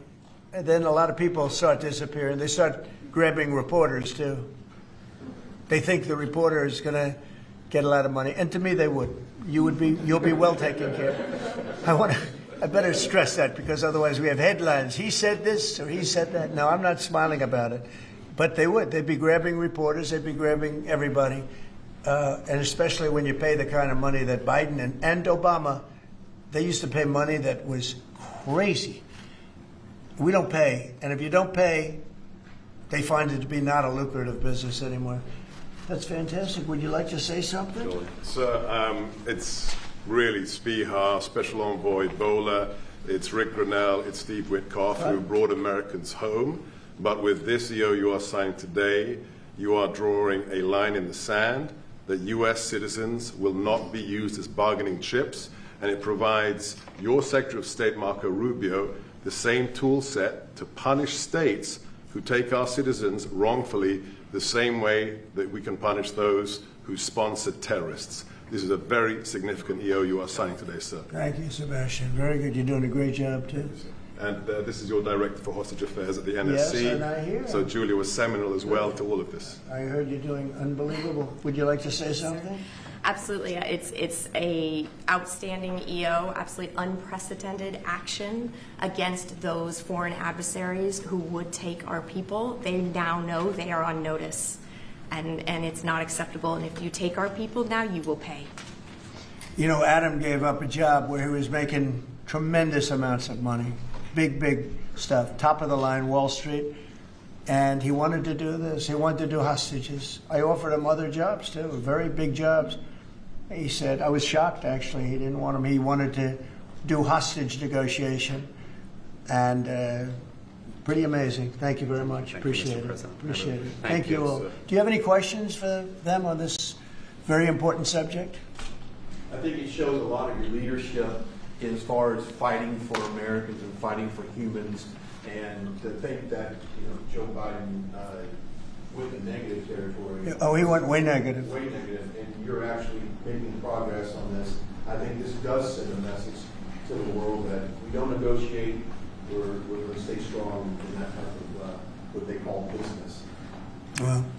then a lot of people start disappearing. They start grabbing reporters, too. They think the reporter is going to get a lot of money. And to me, they would. You'll be well taken care of. I better stress that, because otherwise we have headlines. He said this or he said that. No, I'm not smiling about it. But they would. They'd be grabbing reporters. They'd be grabbing everybody. And especially when you pay the kind of money that Biden and Obama, they used to pay money that was crazy. We don't pay. And if you don't pay, they find it to be not a lucrative business anymore. That's fantastic. Would you like to say something? So it's really Spihar, Special Envoy Bola, it's Rick Grinnell, it's Steve Witkoff who brought Americans home. But with this EO you are signing today, you are drawing a line in the sand that U.S. citizens will not be used as bargaining chips, and it provides your Secretary of State, Marco Rubio, the same tool set to punish states who take our citizens wrongfully the same way that we can punish those who sponsor terrorists. This is a very significant EO you are signing today, sir. Thank you, Sebastian. Very good. You're doing a great job, too. And this is your Director for Hostage Affairs at the NSC. Yes, and I hear. So Julia was seminal as well to all of this. I heard you're doing unbelievable. Would you like to say something? Absolutely. It's a outstanding EO, absolutely unprecedented action against those foreign adversaries who would take our people. They now know they are on notice, and it's not acceptable. And if you take our people now, you will pay. You know, Adam gave up a job where he was making tremendous amounts of money, big stuff, top of the line, Wall Street. And he wanted to do this. He wanted to do hostages. I offered him other jobs, too, very big jobs. He said, I was shocked, actually. He didn't want them. He wanted to do hostage negotiation. And pretty amazing. Thank you very much. Appreciate it. Appreciate it. Thank you all. Do you have any questions for them on this very important subject? I think it shows a lot of your leadership as far as fighting for Americans and fighting for humans. And to think that, Joe Biden went in negative territory. Oh, he went way negative. Way negative, and you're actually making progress on this. I think this does send a message to the world that we don't negotiate. We're going to stay strong in that type of what they call business.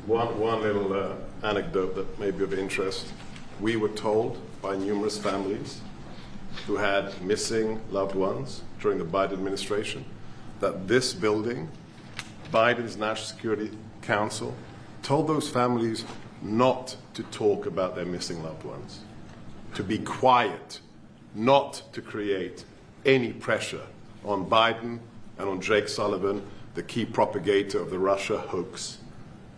Well, one little anecdote that may be of interest. We were told by numerous families who had missing loved ones during the Biden administration that this building, Biden's National Security Council, told those families not to talk about their missing loved ones, to be quiet, not to create any pressure on Biden and on Jake Sullivan, the key propagator of the Russia hoax.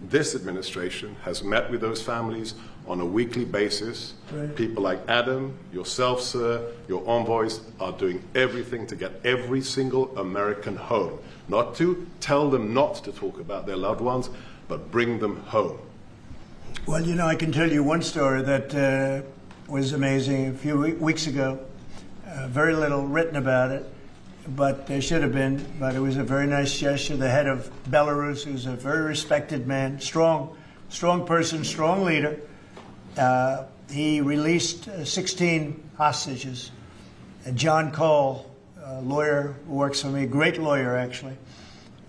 This administration has met with those families on a weekly basis. Right. People like Adam, yourself, sir, your envoys are doing everything to get every single American home. Not to tell them not to talk about their loved ones, but bring them home. Well, I can tell you one story that was amazing. A few weeks ago, very little written about it, but there should have been. But it was a very nice gesture. The head of Belarus, who's a very respected man, strong person, strong leader, he released 16 hostages. John Cole, a lawyer who works for me, great lawyer actually,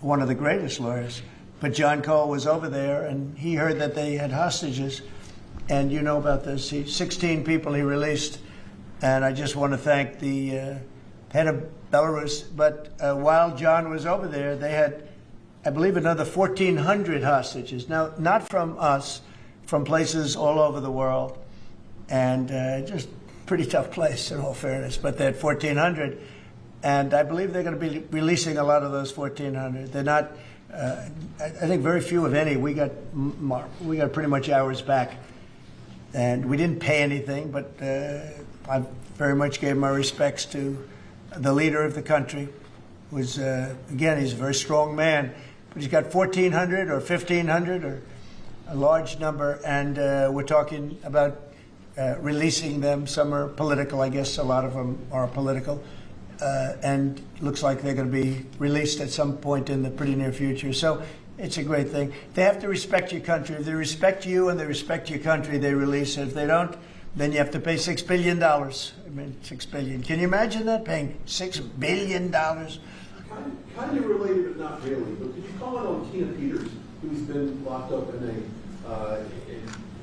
one of the greatest lawyers. But John Cole was over there, and he heard that they had hostages. And you know about this. 16 people he released. And I just want to thank the head of Belarus. But while John was over there, they had, I believe, another 1,400 hostages. Now, not from us, from places all over the world. And just pretty tough place, in all fairness. But they had 1,400. And I believe they're going to be releasing a lot of those 1,400. They're not... I think very few, if any. We got pretty much ours back, and we didn't pay anything. But I very much gave my respects to the leader of the country. Was again, he's a very strong man, but he's got 1,400 or 1,500 or a large number, and we're talking about releasing them. Some are political, I guess. A lot of them are political. And looks like they're going to be released at some point in the pretty near future. So it's a great thing. They have to respect your country. If they respect you and they respect your country, they release it. If they don't, then you have to pay $6 billion. I mean, $6 billion. Can you imagine that, paying $6 billion? Kind of related, but not really. But could you comment on Tina Peters, who's been locked up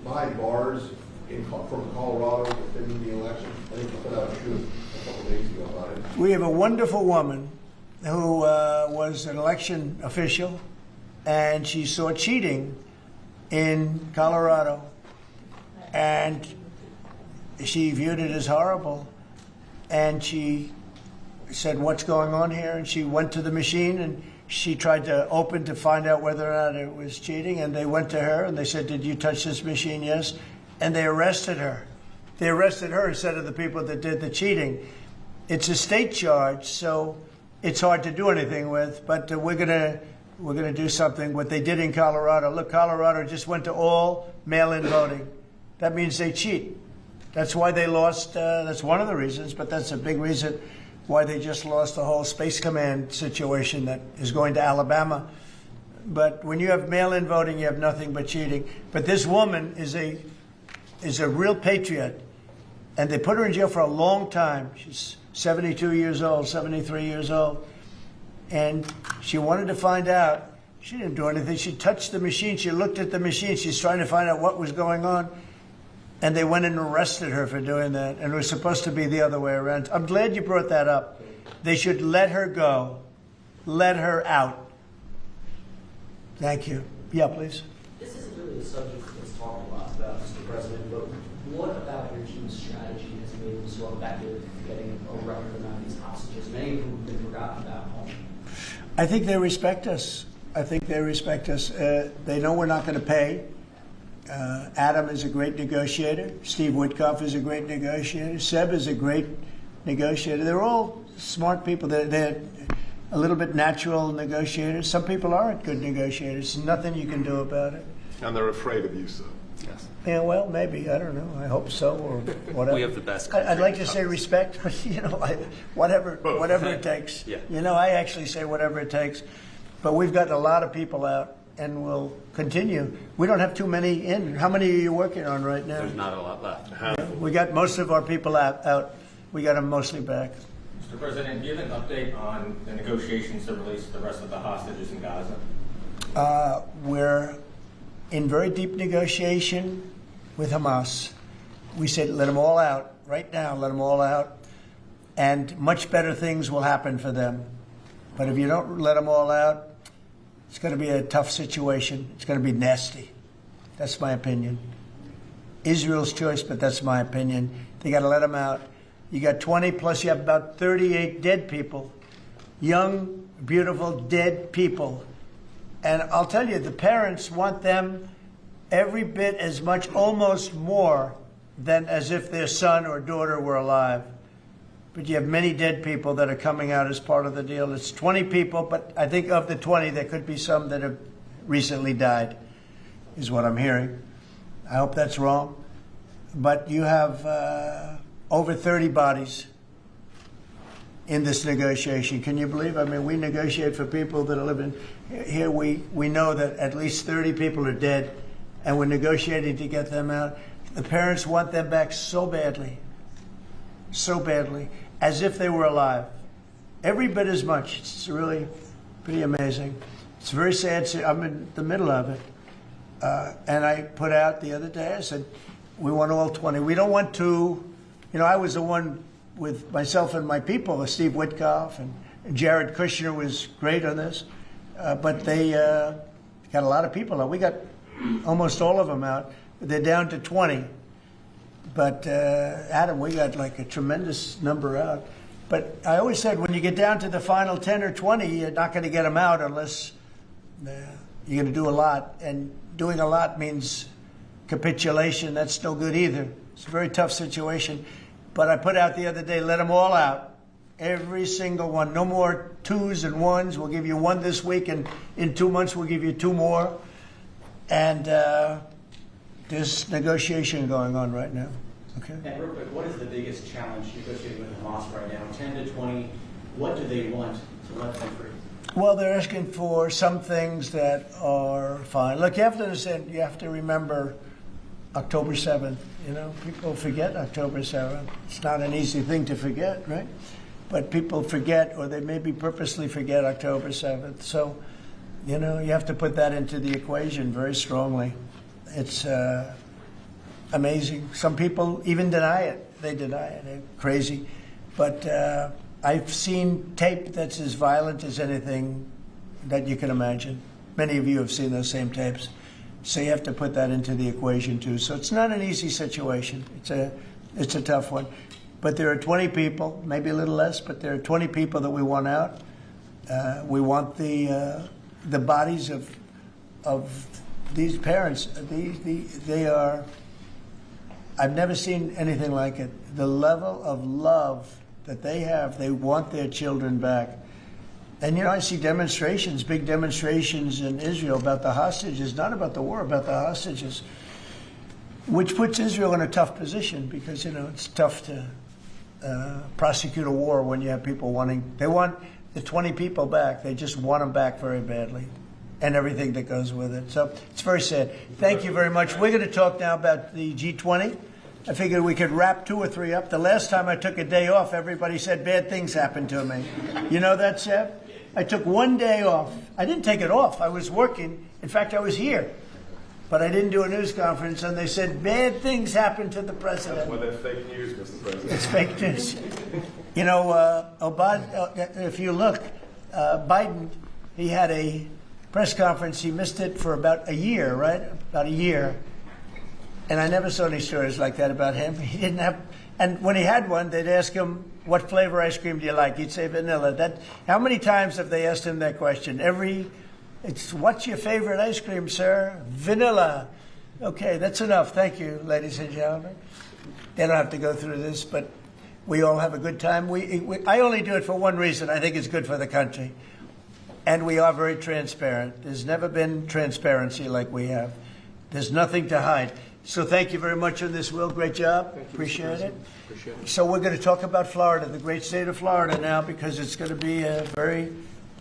behind bars from Colorado within the election? I think you put out a truth a couple days ago about it. We have a wonderful woman who was an election official, and she saw cheating in Colorado, and she viewed it as horrible, and she said, "What's going on here?" And she went to the machine and she tried to open to find out whether or not it was cheating. And they went to her and they said, "Did you touch this machine?" "Yes." And they arrested her. They arrested her instead of the people that did the cheating. It's a state charge, so it's hard to do anything with. But we're gonna do something. What they did in Colorado. Look, Colorado just went to all mail-in voting. That means they cheat. That's why they lost. That's one of the reasons, but that's a big reason why they just lost the whole Space Command situation that is going to Alabama. But when you have mail-in voting, you have nothing but cheating. But this woman is a real patriot, and they put her in jail for a long time. She's 72 years old, 73 years old, and she wanted to find out. She didn't do anything. She touched the machine. She looked at the machine. She's trying to find out what was going on. And they went and arrested her for doing that. And it was supposed to be the other way around. I'm glad you brought that up. They should let her go. Let her out. Thank you. Yeah, please. This isn't really a subject that's talked a lot about, Mr. President, but what about your team's strategy has made them so effective in getting a record amount of these hostages, many of whom have been forgotten about home? I think they respect us. I think they respect us. They know we're not going to pay. Adam is a great negotiator. Steve Witkoff is a great negotiator. Seb is a great negotiator. They're all smart people. They're a little bit natural negotiators. Some people aren't good negotiators. There's nothing you can do about it. And they're afraid of you, sir. Yes. Yeah, well, maybe. I don't know. I hope so, or whatever. We have the best. I'd like to say respect, but whatever it takes. Yeah. I actually say whatever it takes. But we've gotten a lot of people out, and we'll continue. We don't have too many in. How many are you working on right now? There's not a lot left. We got most of our people out. We got them mostly back. Mr. President, do you have an update on the negotiations to release the rest of the hostages in Gaza? We're in very deep negotiation with Hamas. We said, let them all out right now, let them all out, and much better things will happen for them. But if you don't let them all out, it's going to be a tough situation. It's going to be nasty. That's my opinion. Israel's choice, but that's my opinion. They got to let them out. You got 20, plus you have about 38 dead people. Young, beautiful, dead people. And I'll tell you, the parents want them every bit as much, almost more, than as if their son or daughter were alive. But you have many dead people that are coming out as part of the deal. It's 20 people, but I think of the 20, there could be some that have recently died, is what I'm hearing. I hope that's wrong. But you have over 30 bodies in this negotiation. Can you believe? I mean, we negotiate for people that are living here. We know that at least 30 people are dead, and we're negotiating to get them out. The parents want them back so badly, as if they were alive. Every bit as much. It's really pretty amazing. It's very sad. I'm in the middle of it. And I put out the other day, I said, we want all 20. We don't want to, I was the one with myself and my people, Steve Witkoff, and Jared Kushner was great on this. But they got a lot of people out. We got almost all of them out. They're down to 20. But Adam, we got like a tremendous number out. But I always said, when you get down to the final 10 or 20, you're not going to get them out unless you're going to do a lot. And doing a lot means capitulation. That's no good either. It's a very tough situation. But I put out the other day, let them all out. Every single one. No more twos and ones. We'll give you one this week, and in 2 months we'll give you 2 more. And there's negotiation going on right now. Okay. And real quick, what is the biggest challenge negotiating with Hamas right now? 10 to 20, what do they want to let them free? Well, they're asking for some things that are fine. Look, you have to understand, you have to remember October 7th. People forget October 7th. It's not an easy thing to forget, right? But people forget, or they maybe purposely forget October 7th. So, you have to put that into the equation very strongly. It's amazing. Some people even deny it. They deny it. They're crazy. But I've seen tape that's as violent as anything that you can imagine. Many of you have seen those same tapes. So you have to put that into the equation too. So it's not an easy situation. It's a tough one. But there are 20 people, maybe a little less, but there are 20 people that we want out. We want the bodies of these parents. They are. I've never seen anything like it. The level of love that they have. They want their children back. And I see demonstrations, big demonstrations in Israel about the hostages, not about the war, about the hostages, which puts Israel in a tough position because it's tough to prosecute a war when you have people they want the 20 people back. They just want them back very badly, and everything that goes with it. So it's very sad. Thank you very much. We're going to talk now about the G20. I figured we could wrap 2 or 3 up. The last time I took a day off, everybody said bad things happened to me. You know that, Seb? I took 1 day off. I didn't take it off. I was working. In fact, I was here. But I didn't do a news conference, and they said bad things happened to the president. Well, that's fake news, Mr. President. It's fake news. If you look, Biden, he had a press conference. He missed it for about a year, right? About a year. And I never saw any stories like that about him. He didn't have, and when he had one, they'd ask him, "What flavor ice cream do you like?" He'd say vanilla. How many times have they asked him that question? What's your favorite ice cream, sir? Vanilla. Okay, that's enough. Thank you, ladies and gentlemen. They don't have to go through this, but we all have a good time. I only do it for one reason. I think it's good for the country. And we are very transparent. There's never been transparency like we have. There's nothing to hide. So thank you very much on this, Will. Great job. Appreciate it. Appreciate it. So we're going to talk about Florida, the great state of Florida now, because it's going to be a very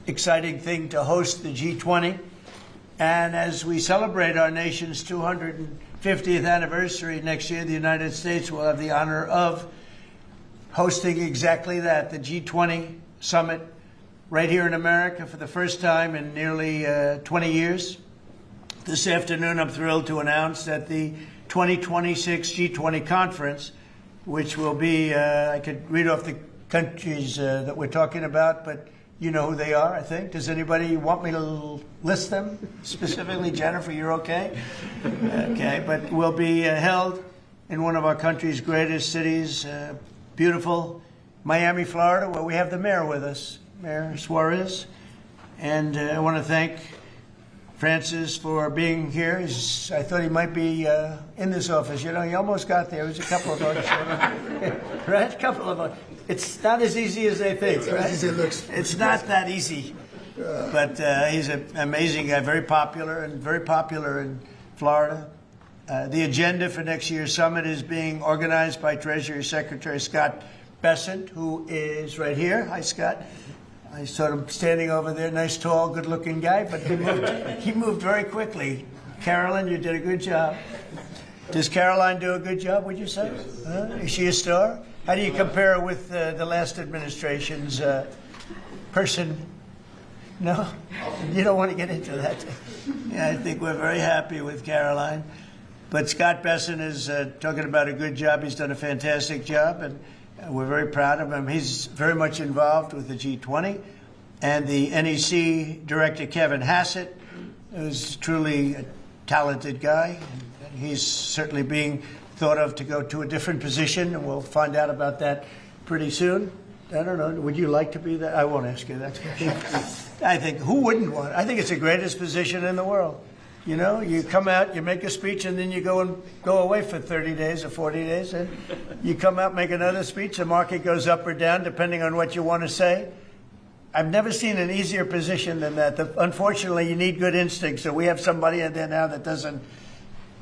exciting thing to host the G20. And as we celebrate our nation's 250th anniversary next year, the United States will have the honor of hosting exactly that, the G20 summit, right here in America for the first time in nearly 20 years. This afternoon, I'm thrilled to announce that the 2026 G20 conference, which will be, I could read off the countries that we're talking about, but you know who they are, I think. Does anybody want me to list them specifically? Jennifer, you're okay? Okay, but will be held in one of our country's greatest cities, beautiful Miami, Florida, where we have the mayor with us, Mayor Suarez. And I want to thank Francis for being here. I thought he might be in this office. He almost got there. It was a couple of us. Right? A couple of us. It's not as easy as they think, right? It's not that easy. But he's an amazing guy, very popular in Florida. The agenda for next year's summit is being organized by Treasury Secretary Scott Bessent, who is right here. Hi, Scott. I saw him standing over there, nice, tall, good-looking guy, but he moved very quickly. Carolyn, you did a good job. Does Caroline do a good job, would you say? Is she a star? How do you compare with the last administration's person? No? You don't want to get into that. Yeah, I think we're very happy with Caroline. But Scott Bessent is talking about a good job. He's done a fantastic job, and we're very proud of him. He's very much involved with the G20. And the NEC director, Kevin Hassett, is truly a talented guy. And he's certainly being thought of to go to a different position, and we'll find out about that pretty soon. I don't know. Would you like to be that? I won't ask you that. I think, who wouldn't want it? I think it's the greatest position in the world. You come out, you make a speech, and then you go away for 30 days or 40 days, and you come out, make another speech. The market goes up or down depending on what you want to say. I've never seen an easier position than that. Unfortunately, you need good instincts, so we have somebody in there now that doesn't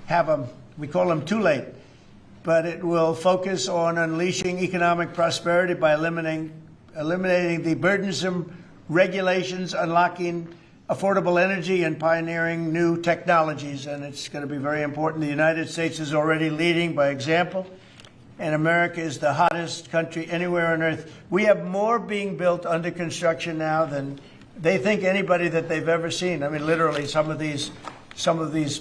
have them. We call them too late. But it will focus on unleashing economic prosperity by eliminating the burdensome regulations, unlocking affordable energy, and pioneering new technologies. And it's going to be very important. The United States is already leading by example, and America is the hottest country anywhere on earth. We have more being built under construction now than they think anybody that they've ever seen. I mean, literally, some of these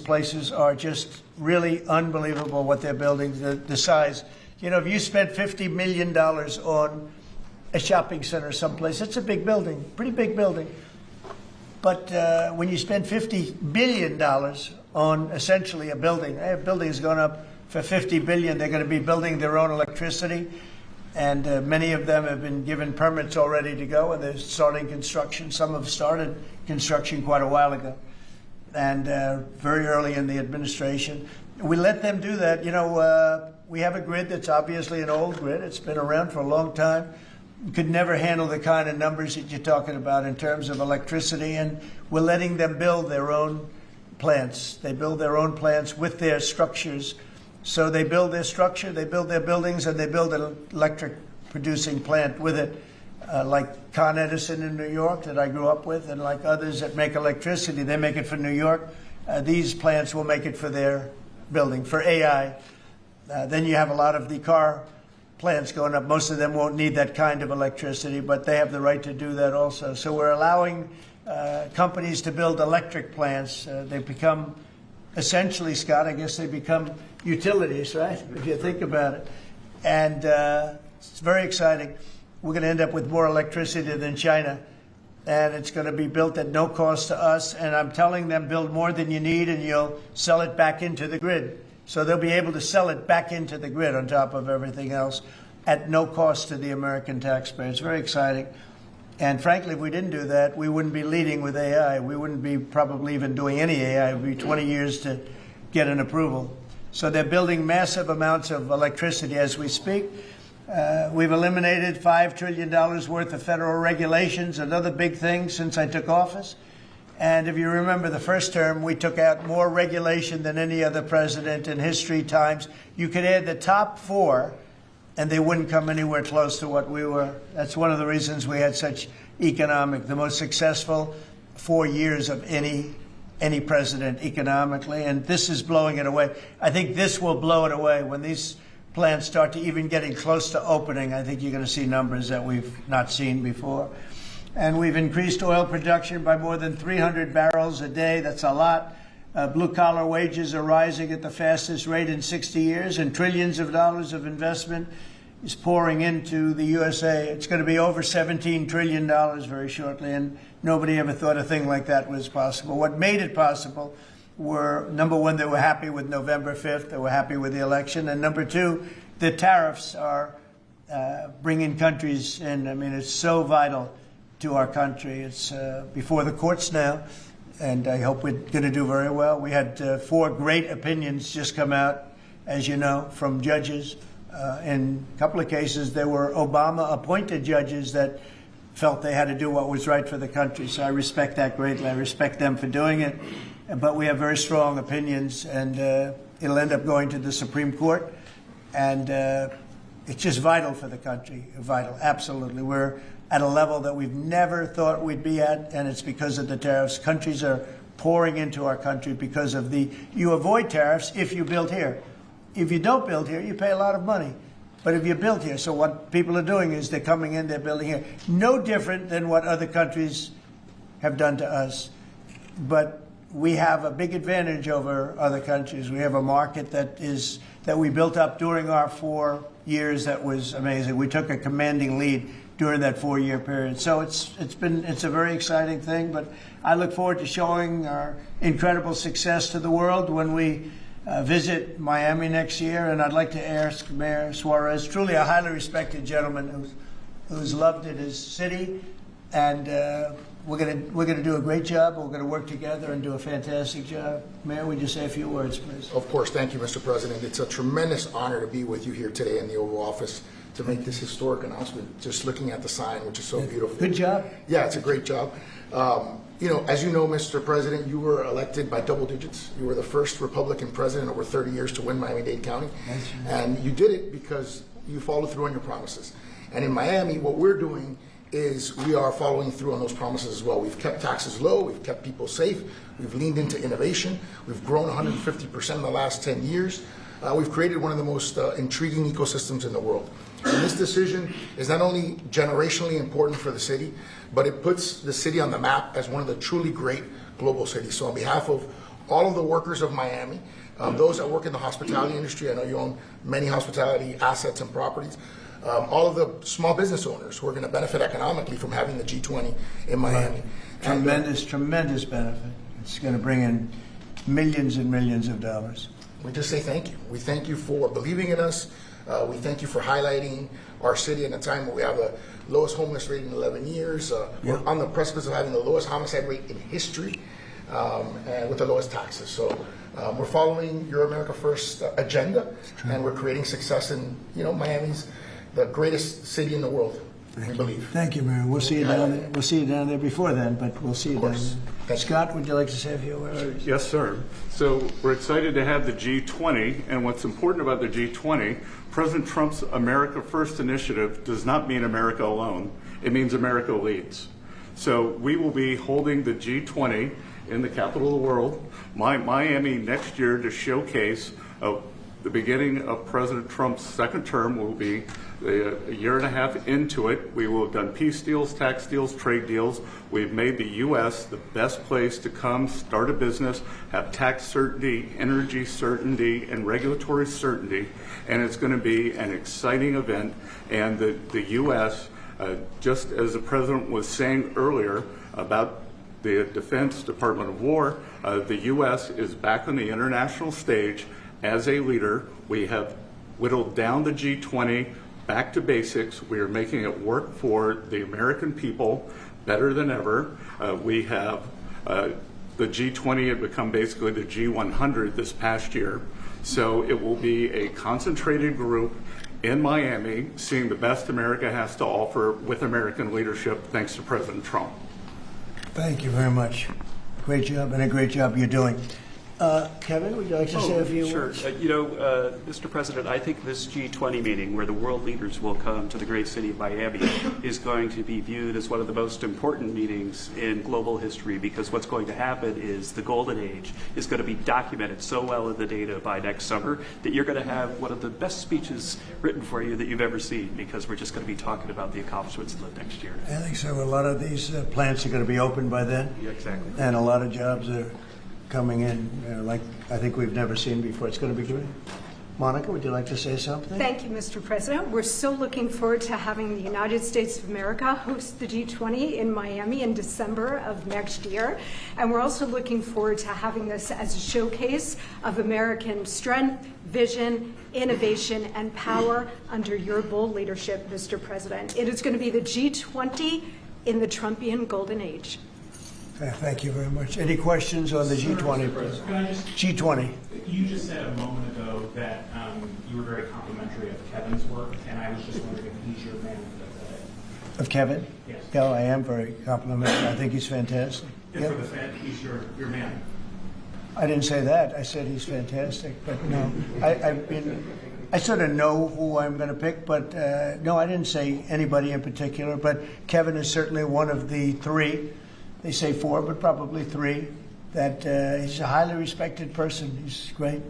places are just really unbelievable what they're building, the size. If you spent $50 million on a shopping center someplace, it's a big building, pretty big building. But when you spend $50 billion on essentially a building, a building has gone up for $50 billion. They're going to be building their own electricity. and many of them have been given permits already to go, and they're starting construction. Some have started construction quite a while ago, and very early in the administration. We let them do that. You know, we have a grid that's obviously an old grid. It's been around for a long time. Could never handle the kind of numbers that you're talking about in terms of electricity, and we're letting them build their own plants. They build their own plants with their structures. So they build their structure, they build their buildings, and they build an electric producing plant with it, like Con Edison in New York that I grew up with, and like others that make electricity. They make it for New York. These plants will make it for their building, for AI. Then you have a lot of the car plants going up. Most of them won't need that kind of electricity, but they have the right to do that also. So we're allowing companies to build electric plants. They've become, essentially, Scott, I guess they become utilities, right? If you think about it. And it's very exciting. We're going to end up with more electricity than China, and it's going to be built at no cost to us. And I'm telling them, build more than you need, and you'll sell it back into the grid. So they'll be able to sell it back into the grid on top of everything else at no cost to the American taxpayer. It's very exciting. And frankly, if we didn't do that, we wouldn't be leading with AI. We wouldn't be probably even doing any AI. It would be 20 years to get an approval. So they're building massive amounts of electricity as we speak. We've eliminated $5 trillion worth of federal regulations, another big thing since I took office. And if you remember the first term, we took out more regulation than any other president in history times. You could add the top 4, and they wouldn't come anywhere close to what we were. That's one of the reasons we had such the most successful 4 years of any president economically, and this is blowing it away. I think this will blow it away. When these plants start to even getting close to opening, I think you're going to see numbers that we've not seen before. And we've increased oil production by more than 300 barrels a day. That's a lot. Blue-collar wages are rising at the fastest rate in 60 years, and trillions of dollars of investment is pouring into the USA. It's going to be over $17 trillion very shortly, and nobody ever thought a thing like that was possible. What made it possible were, number one, they were happy with November 5th. They were happy with the election. And number two, the tariffs are bringing countries in. I mean, it's so vital to our country. It's before the courts now, and I hope we're going to do very well. We had 4 great opinions just come out, as you know, from judges. In a couple of cases, there were Obama-appointed judges that felt they had to do what was right for the country. So I respect that greatly. I respect them for doing it. But we have very strong opinions, and it'll end up going to the Supreme Court. And it's just vital for the country. Vital, absolutely. We're at a level that we've never thought we'd be at, and it's because of the tariffs. Countries are pouring into our country because of you avoid tariffs if you build here. If you don't build here, you pay a lot of money. But if you build here, so what people are doing is they're coming in, they're building here. No different than what other countries have done to us. But we have a big advantage over other countries. We have a market that we built up during our 4 years that was amazing. We took a commanding lead during that 4-year period. So it's a very exciting thing, but I look forward to showing our incredible success to the world when we visit Miami next year. And I'd like to ask Mayor Suarez, truly a highly respected gentleman who's loved in his city, and we're going to do a great job. We're going to work together and do a fantastic job. Mayor, would you say a few words, please? Of course. Thank you, Mr. President. It's a tremendous honor to be with you here today in the Oval Office to make this historic announcement, just looking at the sign, which is so beautiful. Good job. Yeah, it's a great job. As you know, Mr. President, you were elected by double digits. You were the first Republican president over 30 years to win Miami-Dade County. And you did it because you followed through on your promises. And in Miami, what we're doing is we are following through on those promises as well. We've kept taxes low. We've kept people safe. We've leaned into innovation. We've grown 150% in the last 10 years. We've created one of the most intriguing ecosystems in the world. And this decision is not only generationally important for the city, but it puts the city on the map as one of the truly great global cities. So on behalf of all of the workers of Miami, those that work in the hospitality industry, I know you own many hospitality assets and properties, all of the small business owners who are going to benefit economically from having the G20 in Miami. Tremendous benefit. It's going to bring in millions and millions of dollars. We just say thank you. We thank you for believing in us, We thank you for highlighting our city in a time where we have the lowest homeless rate in 11 years. We're on the precipice of having the lowest homicide rate in history, and with the lowest taxes. So we're following your America First agenda, and we're creating success in, Miami's the greatest city in the world, we believe. Thank you, Mayor. We'll see you down there. We'll see you down there before then, but we'll see you down there. Scott, would you like to say a few words? Yes, sir. So we're excited to have the G20, and what's important about the G20, President Trump's America First initiative does not mean America alone. It means America leads. So we will be holding the G20 in the capital of the world, Miami, next year to showcase the beginning of President Trump's second term. Will be a year and a half into it. We will have done peace deals, tax deals, trade deals. We've made the U.S. the best place to come, start a business, have tax certainty, energy certainty, and regulatory certainty. And it's going to be an exciting event. And the U.S., just as the President was saying earlier about the Defense Department of War, the U.S. is back on the international stage as a leader. We have whittled down the G20 back to basics. We are making it work for the American people better than ever. We have the G20 had become basically the G100 this past year. So it will be a concentrated group in Miami seeing the best America has to offer with American leadership, thanks to President Trump. Thank you very much. Great job, and a great job you're doing. Kevin, would you like to say a few words? Mr. President, I think this G20 meeting, where the world leaders will come to the great city of Miami, is going to be viewed as one of the most important meetings in global history, because what's going to happen is the golden age is going to be documented so well in the data by next summer that you're going to have one of the best speeches written for you that you've ever seen, because we're just going to be talking about the accomplishments in the next year. I think so. A lot of these plants are going to be open by then. Yeah, exactly. And a lot of jobs are coming in like I think we've never seen before. It's going to be great. Monica, would you like to say something? Thank you, Mr. President. We're so looking forward to having the United States of America host the G20 in Miami in December of next year. And we're also looking forward to having this as a showcase of American strength, vision, innovation, and power under your bold leadership, Mr. President. It is going to be the G20 in the Trumpian golden age. Thank you very much. Any questions on the G20? G20. You just said a moment ago that you were very complimentary of Kevin's work, and I was just wondering if he's your man for that. Of Kevin? Yes. Yeah, I am very complimentary. I think he's fantastic. And for the Fed, he's your man. I didn't say that. I said he's fantastic, but no. I sort of know who I'm going to pick, but no, I didn't say anybody in particular. But Kevin is certainly one of the three. They say four, but probably three. That he's a highly respected person. He's great.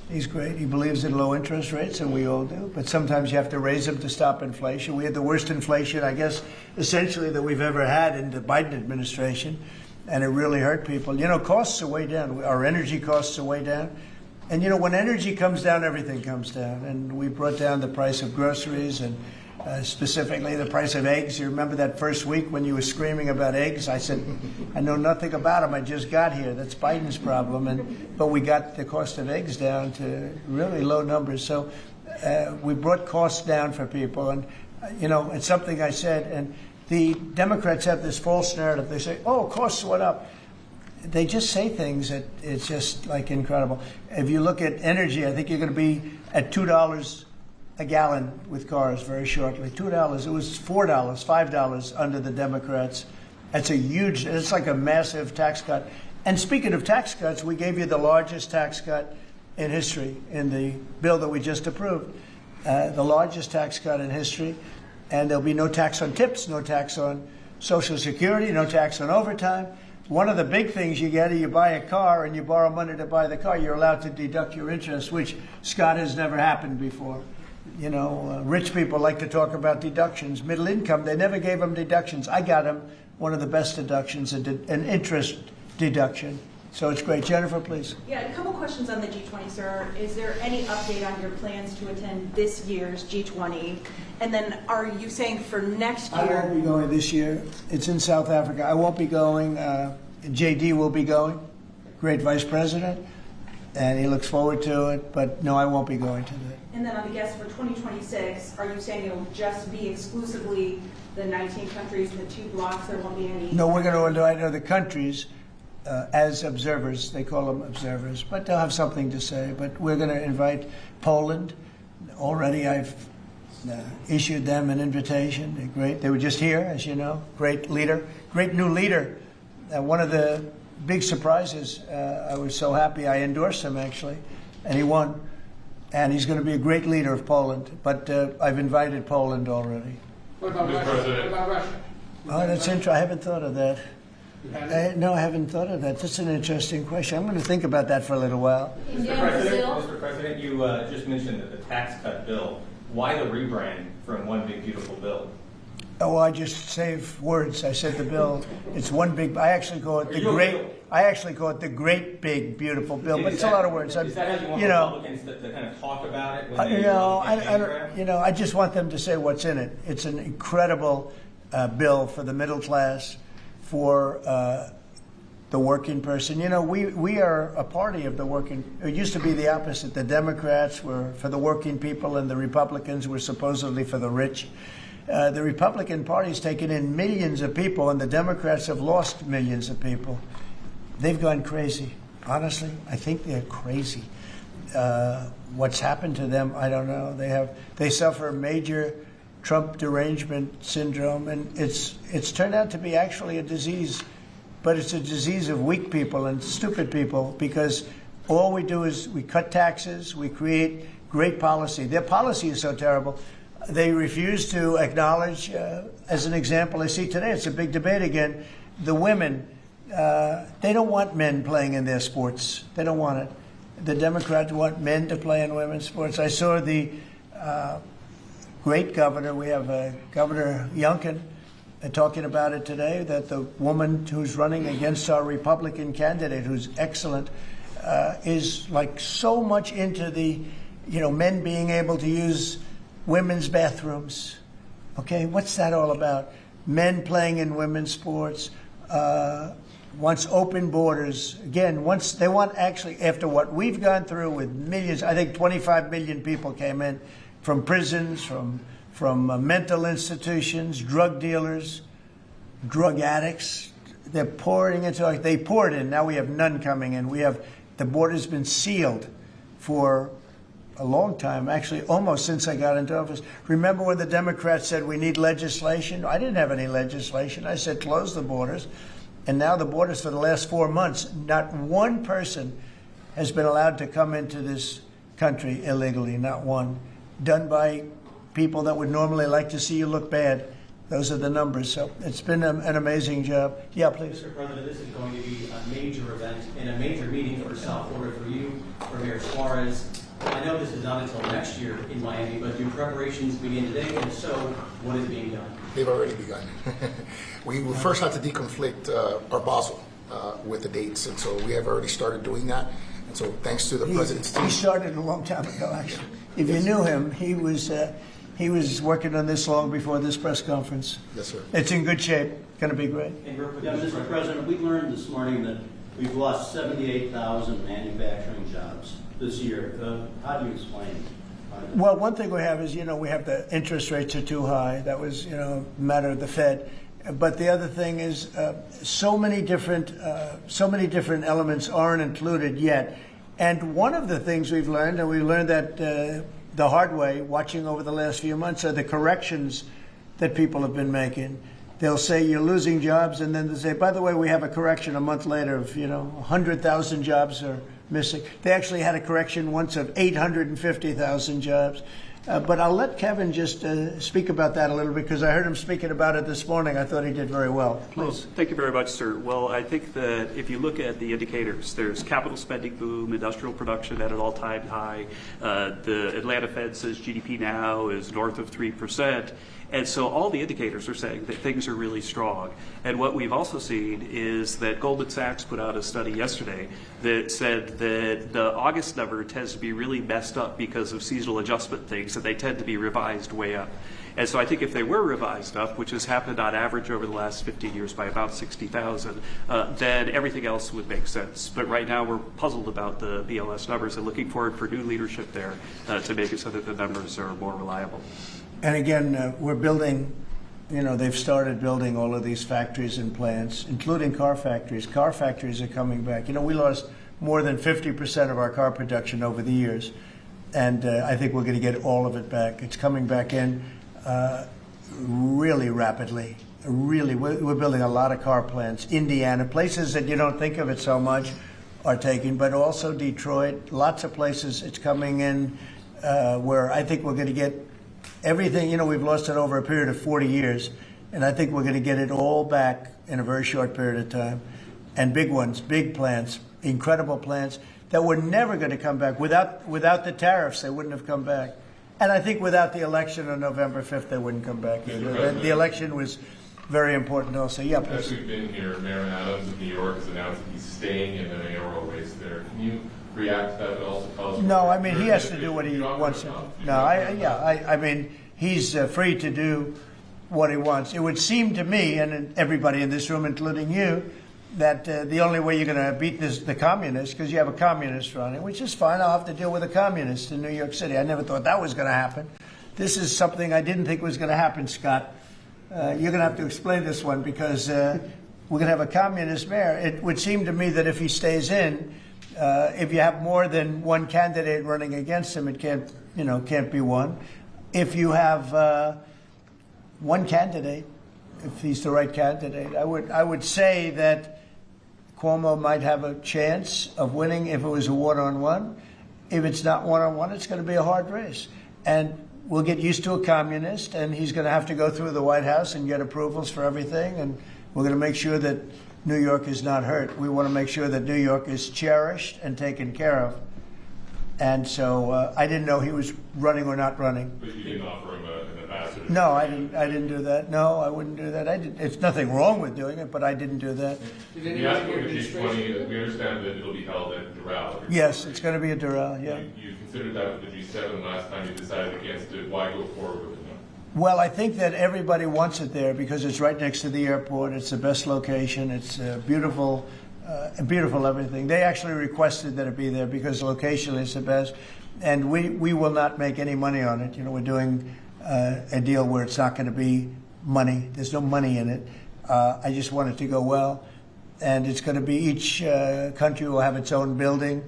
He's great. He believes in low interest rates, and we all do. But sometimes you have to raise them to stop inflation. We had the worst inflation, I guess, essentially that we've ever had in the Biden administration, and it really hurt people. Costs are way down. Our energy costs are way down. And, when energy comes down, everything comes down. And we brought down the price of groceries and specifically the price of eggs. You remember that first week when you were screaming about eggs? I said, I know nothing about them. I just got here. That's Biden's problem. But we got the cost of eggs down to really low numbers. So we brought costs down for people. And, it's something I said. And the Democrats have this false narrative. They say, costs went up. They just say things that it's just like incredible. If you look at energy, I think you're going to be at $2 a gallon with cars very shortly. $2. It was $4, $5 under the Democrats. It's like a massive tax cut. And speaking of tax cuts, we gave you the largest tax cut in history in the bill that we just approved. The largest tax cut in history. And there'll be no tax on tips, no tax on Social Security, no tax on overtime. One of the big things you get is you buy a car and you borrow money to buy the car, you're allowed to deduct your interest, which, Scott, has never happened before. Rich people like to talk about deductions. Middle income, they never gave them deductions. I got them one of the best deductions, an interest deduction. So it's great. Jennifer, please. Yeah, a couple questions on the G20, sir. Is there any update on your plans to attend this year's G20? And then are you saying for next year? I won't be going this year. It's in South Africa. I won't be going. JD will be going. Great vice president. and he looks forward to it. But no, I won't be going to that. And then on the guests for 2026, are you saying it'll just be exclusively the 19 countries, the 2 blocks? There won't be any? No, we're going to invite other countries as observers. They call them observers, but they'll have something to say. But we're going to invite Poland. Already I've issued them an invitation. They're great. They were just here, as you know. Great leader, great new leader. One of the big surprises, I was so happy I endorsed him, actually, and he won. And he's going to be a great leader of Poland. But I've invited Poland already. What about Russia? What about Russia? Oh, that's interesting. I haven't thought of that. No, I haven't thought of that. That's an interesting question. I'm going to think about that for a little while. Mr. President, you just mentioned that the tax cut bill. Why the rebrand from One Big Beautiful Bill? Oh, I just save words. I said the bill. It's one big. I actually call it the great. I actually call it the great big beautiful bill. But it's a lot of words. Is that how you want Republicans to kind of talk about it? When I just want them to say what's in it. It's an incredible bill for the middle class, for the working person. You know, we are a party of the working. It used to be the opposite. The Democrats were for the working people, and the Republicans were supposedly for the rich. The Republican Party's taken in millions of people, and the Democrats have lost millions of people. They've gone crazy. Honestly, I think they're crazy. What's happened to them, I don't know. They suffer major Trump derangement syndrome, and it's turned out to be actually a disease, but it's a disease of weak people and stupid people, because all we do is we cut taxes, we create great policy. Their policy is so terrible. They refuse to acknowledge, as an example I see today, it's a big debate again, the women, they don't want men playing in their sports. They don't want it. The Democrats want men to play in women's sports. I saw the great governor, we have Governor Youngkin, talking about it today, that the woman who's running against our Republican candidate, who's excellent, is like so much into the, men being able to use women's bathrooms. Okay, what's that all about? Men playing in women's sports, wants open borders. Again, once they want, actually, after what we've gone through with millions, I think 25 million people came in from prisons, from mental institutions, drug dealers, drug addicts. They're pouring into, they poured in, now we have none coming in. The border's been sealed for a long time, actually almost since I got into office. Remember when the Democrats said we need legislation? I didn't have any legislation. I said close the borders. And now the borders for the last 4 months, not one person has been allowed to come into this country illegally, not one. Done by people that would normally like to see you look bad. Those are the numbers. So it's been an amazing job. Yeah, please. Mr. President, this is going to be a major event and a major meeting for South Florida, for you, for Mayor Suarez. I know this is not until next year in Miami, but do preparations begin today? And if so, what is being done? They've already begun. We first had to deconflict our Basel with the dates, and so we have already started doing that. And so thanks to the president's team. He started a long time ago, actually. If you knew him, he was working on this long before this press conference. Yes, sir. It's in good shape. Going to be great. Mr. President, we learned this morning that we've lost 78,000 manufacturing jobs this year. How do you explain it? Well, one thing we have is, we have the interest rates are too high. That was, a matter of the Fed. But the other thing is, so many different elements aren't included yet. And one of the things we've learned, and we learned that the hard way, watching over the last few months, are the corrections that people have been making. They'll say you're losing jobs, and then they'll say, by the way, we have a correction a month later of, 100,000 jobs are missing. They actually had a correction once of 850,000 jobs. But I'll let Kevin just speak about that a little bit, because I heard him speaking about it this morning. I thought he did very well. Please. Well, thank you very much, sir. Well, I think that if you look at the indicators, there's capital spending boom, industrial production at an all-time high. The Atlanta Fed says GDP now is north of 3%. And so all the indicators are saying that things are really strong. And what we've also seen is that Goldman Sachs put out a study yesterday that said that the August number tends to be really messed up because of seasonal adjustment things, and they tend to be revised way up. And so I think if they were revised up, which has happened on average over the last 15 years by about 60,000, then everything else would make sense. But right now we're puzzled about the BLS numbers and looking forward for new leadership there to make it so that the numbers are more reliable. And again, we're building, they've started building all of these factories and plants, including car factories. Car factories are coming back. We lost more than 50% of our car production over the years. And I think we're going to get all of it back. It's coming back in really rapidly. Really, we're building a lot of car plants. Indiana, places that you don't think of it so much are taking, but also Detroit, lots of places it's coming in where I think we're going to get everything. We've lost it over a period of 40 years, and I think we're going to get it all back in a very short period of time. And big ones, big plants, incredible plants that were never going to come back. Without the tariffs, they wouldn't have come back. And I think without the election on November 5th, they wouldn't come back either. The election was very important also. Yeah, please. As we've been here, Mayor Adams of New York has announced that he's staying in the mayoral race there. Can you react to that, but also tell us? No, I mean, he has to do what he wants. No, I mean, he's free to do what he wants. It would seem to me, and everybody in this room, including you, that the only way you're going to beat the communists, because you have a communist running, which is fine. I'll have to deal with a communist in New York City. I never thought that was going to happen. This is something I didn't think was going to happen, Scott. You're going to have to explain this one, because we're going to have a communist mayor. It would seem to me that if he stays in, if you have more than one candidate running against him, it can't be one. If you have one candidate, if he's the right candidate, I would say that Cuomo might have a chance of winning if it was a one-on-one. If it's not one-on-one, it's going to be a hard race. And we'll get used to a communist, and he's going to have to go through the White House and get approvals for everything. And we're going to make sure that New York is not hurt. We want to make sure that New York is cherished and taken care of. And so I didn't know he was running or not running. But you didn't offer him an ambassador? No, I didn't do that. No, I wouldn't do that. It's nothing wrong with doing it, but I didn't do that. We asked for the G20. We understand that it'll be held at Doral. Yes, it's going to be at Doral, yeah. You considered that with the G7 last time you decided against it. Why go forward with it now? Well, I think that everybody wants it there because it's right next to the airport. It's the best location. It's beautiful. Beautiful everything. They actually requested that it be there because locationally it's the best, and we will not make any money on it. We're doing a deal where it's not going to be money. There's no money in it. I just want it to go well, and it's going to be each country will have its own building.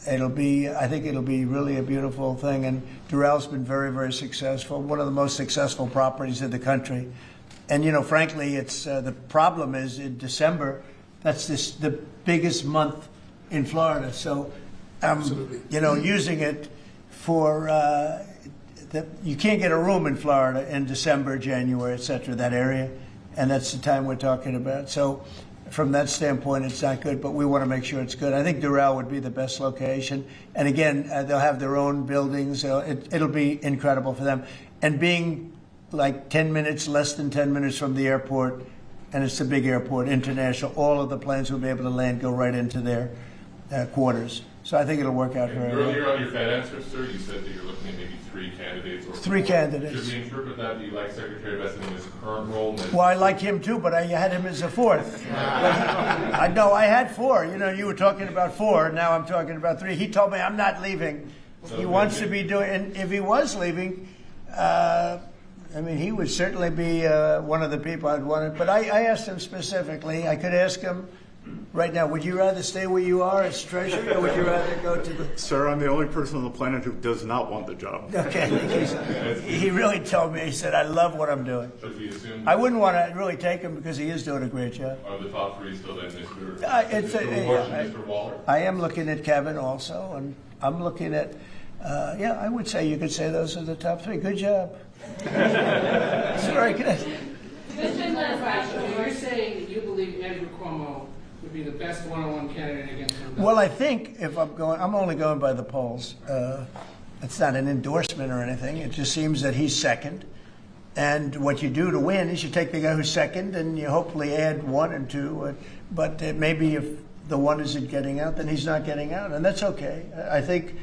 I think it'll be really a beautiful thing, and Doral's been very, very successful. One of the most successful properties in the country, and frankly, it's the problem is in December. That's the biggest month in Florida. So, using it for you can't get a room in Florida in December, January, et cetera, that area, and that's the time we're talking about. So, from that standpoint, it's not good, but we want to make sure it's good. I think Doral would be the best location, and again, they'll have their own buildings. It'll be incredible for them, and being like 10 minutes, less than 10 minutes from the airport. And it's a big airport, international. All of the planes will be able to land, go right into their quarters. So I think it'll work out very well. Earlier on your Fed answer, sir, you said that you're looking at maybe 3 candidates. Three candidates. Should we interpret that you like Secretary Bessent in his current role? Well, I like him too, but I had him as a 4th. I know I had 4. You were talking about 4. Now I'm talking about 3. He told me I'm not leaving. He wants to be doing. And if he was leaving. He would certainly be one of the people I'd want it. But I asked him specifically. I could ask him right now, would you rather stay where you are as treasurer, or would you rather go to the... Sir, I'm the only person on the planet who does not want the job. Okay. He really told me, he said, I love what I'm doing. Should we assume... I wouldn't want to really take him because he is doing a great job. Are the top 3 still then Mr. Waller? I am looking at Kevin also, and I'm looking at... I would say you could say those are the top 3. Good job. It's very good. You're saying that you believe Andrew Cuomo would be the best one-on-one candidate against him? Well, I think if I'm only going by the polls. It's not an endorsement or anything. It just seems that he's second. And what you do to win is you take the guy who's second and you hopefully add 1 and 2. But maybe if the 1 isn't getting out, then he's not getting out. And that's okay. I think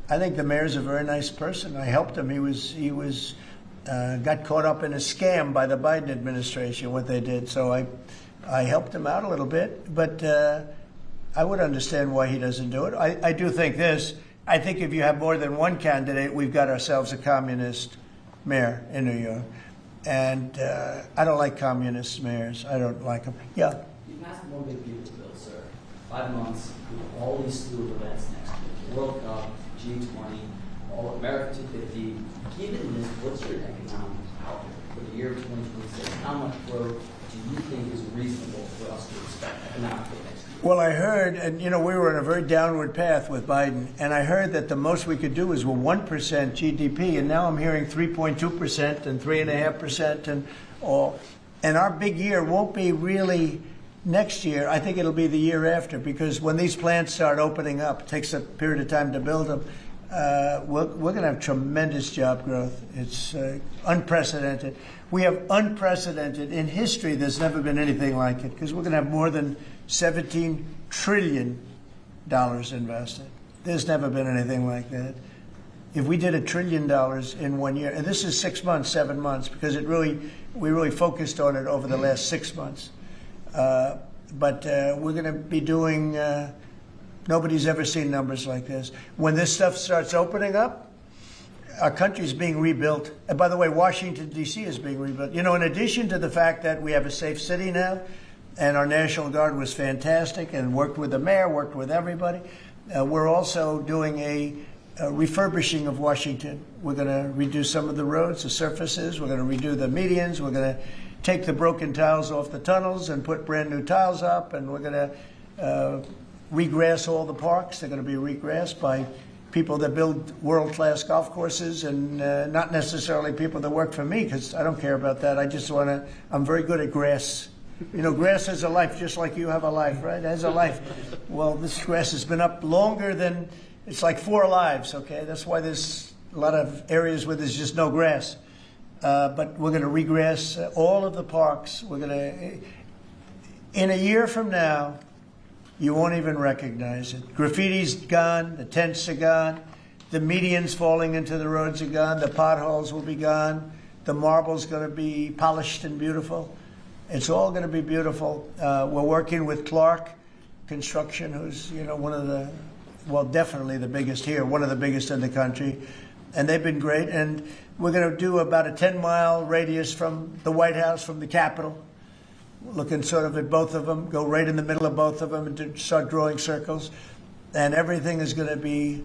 the mayor's a very nice person. I helped him. He was got caught up in a scam by the Biden administration, what they did. So I helped him out a little bit, but I would understand why he doesn't do it. I do think this. I think if you have more than one candidate, we've got ourselves a communist mayor in New York. And I don't like communist mayors. I don't like them. Yeah. You passed one big beautiful bill, sir. 5 months, with all these slew of events next year. World Cup, G20, all America 250. Given this, what's your economic outlook for the year of 2026? How much growth do you think is reasonable for us to expect economically next year? Well, I heard, and we were on a very downward path with Biden, and I heard that the most we could do is 1% GDP, and now I'm hearing 3.2% and 3.5% and all. And our big year won't be really next year. I think it'll be the year after, because when these plants start opening up, it takes a period of time to build them. We're going to have tremendous job growth. It's unprecedented. We have unprecedented in history. There's never been anything like it, because we're going to have more than $17 trillion invested. There's never been anything like that. If we did $1 trillion in 1 year, and this is 6 months, 7 months, because we really focused on it over the last 6 months. But we're going to be doing. Nobody's ever seen numbers like this. When this stuff starts opening up, our country's being rebuilt. And by the way, Washington, D.C. is being rebuilt. In addition to the fact that we have a safe city now, and our National Guard was fantastic and worked with the mayor, worked with everybody, we're also doing a refurbishing of Washington. We're going to redo some of the roads, the surfaces. We're going to redo the medians. We're going to take the broken tiles off the tunnels and put brand new tiles up. And we're going to regrass all the parks. They're going to be regrassed by people that build world-class golf courses, and not necessarily people that work for me, because I don't care about that. I just want to, I'm very good at grass. Grass has a life, just like you have a life, right? It has a life. Well, this grass has been up longer than, it's like 4 lives, okay? That's why there's a lot of areas where there's just no grass. But we're going to regrass all of the parks. We're going to, in a year from now, you won't even recognize it. Graffiti's gone, the tents are gone, the medians falling into the roads are gone, the potholes will be gone, the marble's going to be polished and beautiful. It's all going to be beautiful. We're working with Clark Construction, who's one of the, well, definitely the biggest here, one of the biggest in the country, and they've been great. And we're going to do about a 10-mile radius from the White House, from the Capitol, looking sort of at both of them, go right in the middle of both of them and start drawing circles, and everything is going to be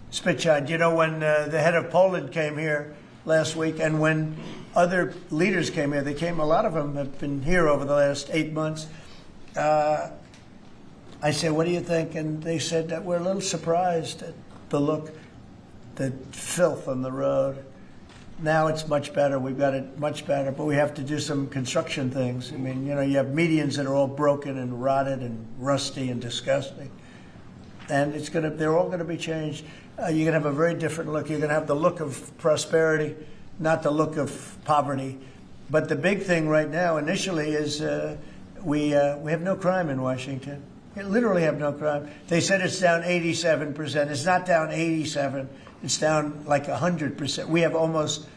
spit-shine. When the head of Poland came here last week, and when other leaders came here, a lot of them have been here over the last 8 months. I said, what do you think? And they said that we're a little surprised at the look, the filth on the road. Now it's much better. We've got it much better, but we have to do some construction things. I mean, you have medians that are all broken and rotted and rusty and disgusting. And they're all going to be changed. You're going to have a very different look. You're going to have the look of prosperity, not the look of poverty. But the big thing right now, initially, is we have no crime in Washington. We literally have no crime. They said it's down 87%. It's not down 87%. It's down like 100%. We have almost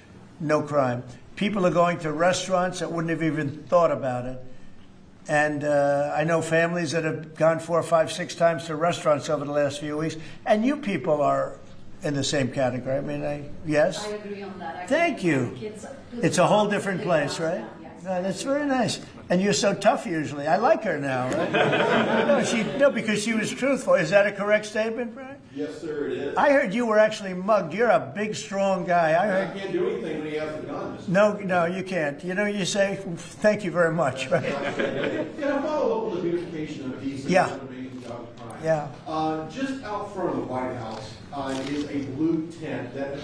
no crime. People are going to restaurants that wouldn't have even thought about it. And I know families that have gone 4, 5, 6 times to restaurants over the last few weeks. And you people are in the same category. I mean, yes? I agree on that. Thank you. It's a whole different place, right? No, that's very nice. And you're so tough usually. I like her now. Right? No, because she was truthful. Is that a correct statement, Brian? Yes, sir, it is. I heard you were actually mugged. You're a big, strong guy. I can't do anything when he has the gun. No, you can't. You say, thank you very much, right? Yeah, follow up on the beautification of DC. Yeah. Yeah. Just out front of the White House is a blue tent that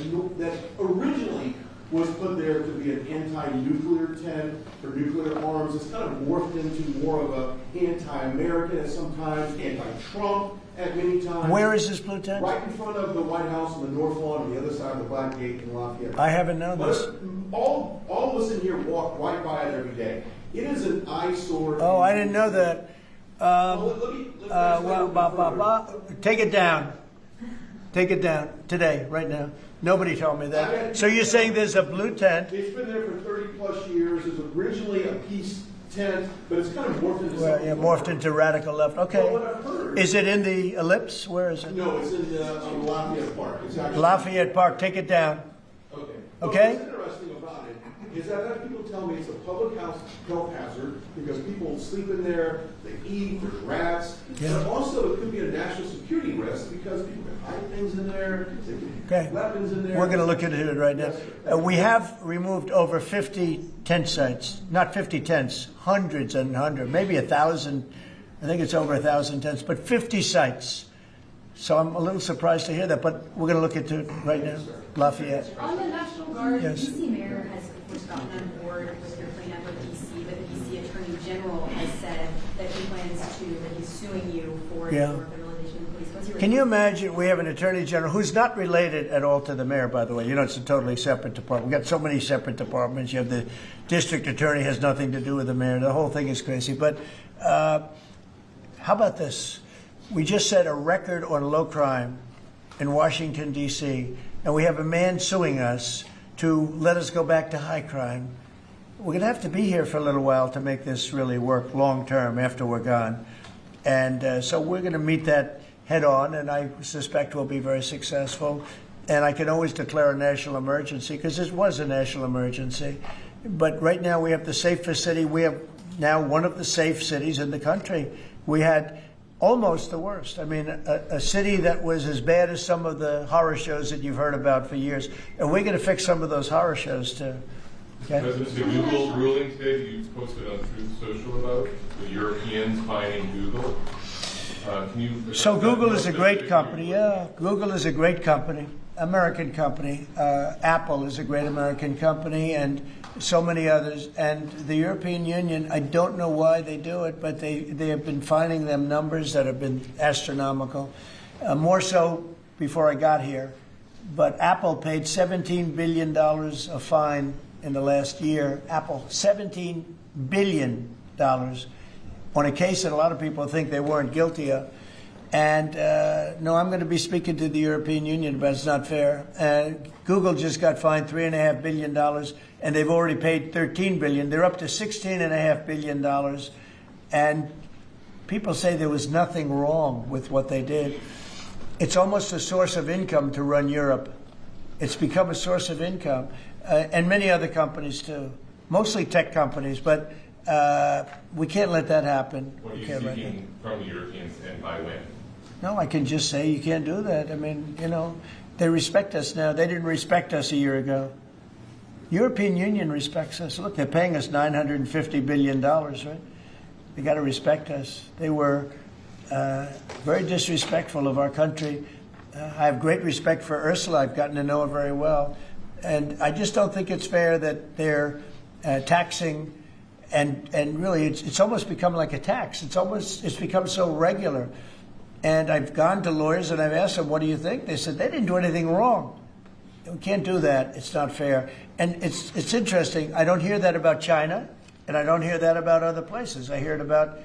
originally was put there to be an anti-nuclear tent for nuclear arms. It's kind of morphed into more of an anti-American and sometimes anti-Trump at many times. Where is this blue tent? Right in front of the White House on the North Lawn on the other side of the Black Gate in Lafayette. I haven't known this. All of us in here walk right by it every day. It is an eyesore. Oh, I didn't know that. Take it down. Take it down today, right now. Nobody told me that. So you're saying there's a blue tent? It's been there for 30-plus years. It was originally a peace tent, but it's kind of morphed into Well, something. yeah, morphed into radical left. Okay. Well, what I've heard. Is it in the Ellipse? Where is it? No, it's in on Lafayette Park. It's actually Lafayette Park. Take it down. Okay. Okay? What's interesting about it is that I've had people tell me it's a public health hazard because people sleep in there, they eat, there's rats. Yeah. But also it could be a national security risk because people can hide things in there, they can Okay. weapons in there. We're going to look into it right now. Yes, We have removed over 50 tent sites. Not 50 tents, hundreds and hundreds, maybe 1,000. I think it's over 1,000 tents, but 50 sites. So I'm a little surprised to hear that, but we're going to look into it right now. Lafayette. On the National Guard, Yes. DC Mayor has, of course, gotten on board with your cleanup of DC, but the DC Attorney General has said that he plans that he's suing you for Yeah. your criminalization of the police. What's your Can you imagine we have an attorney general who's not related at all to the mayor, by the way? You know, it's a totally separate department. We've got so many separate departments. You have the district attorney has nothing to do with the mayor. The whole thing is crazy. But how about this? We just set a record on low crime in Washington, D.C., and we have a man suing us to let us go back to high crime. We're going to have to be here for a little while to make this really work long term after we're gone. And so we're going to meet that head on, and I suspect we'll be very successful. And I can always declare a national emergency because this was a national emergency. But right now we have the safest city. We have now one of the safe cities in the country. We had almost the worst. I mean, a city that was as bad as some of the horror shows that you've heard about for years. And we're going to fix some of those horror shows too. Okay? President, the Google ruling today that you posted on Truth Social about the Europeans fining Google. So Google is a great company. Yeah, Google is a great company, American company. Apple is a great American company, and so many others. And the European Union, I don't know why they do it, but they have been finding them numbers that have been astronomical. More so before I got here. But Apple paid $17 billion a fine in the last year. Apple, $17 billion on a case that a lot of people think they weren't guilty of. And no, I'm going to be speaking to the European Union, but it's not fair. Google just got fined $3.5 billion, and they've already paid $13 billion. They're up to $16.5 billion. And people say there was nothing wrong with what they did. It's almost a source of income to run Europe. It's become a source of income. And many other companies, too. Mostly tech companies, but we can't let that happen. What are you seeking from the Europeans and by when? No, I can just say you can't do that. I mean, you know, they respect us now. They didn't respect us a year ago. European Union respects us. Look, they're paying us $950 billion, right? They got to respect us. They were very disrespectful of our country. I have great respect for Ursula. I've gotten to know her very well. And I just don't think it's fair that they're taxing, and really it's almost become like a tax. It's become so regular. And I've gone to lawyers and I've asked them, what do you think? They said they didn't do anything wrong. We can't do that. It's not fair. And it's interesting. I don't hear that about China, and I don't hear that about other places. I hear it about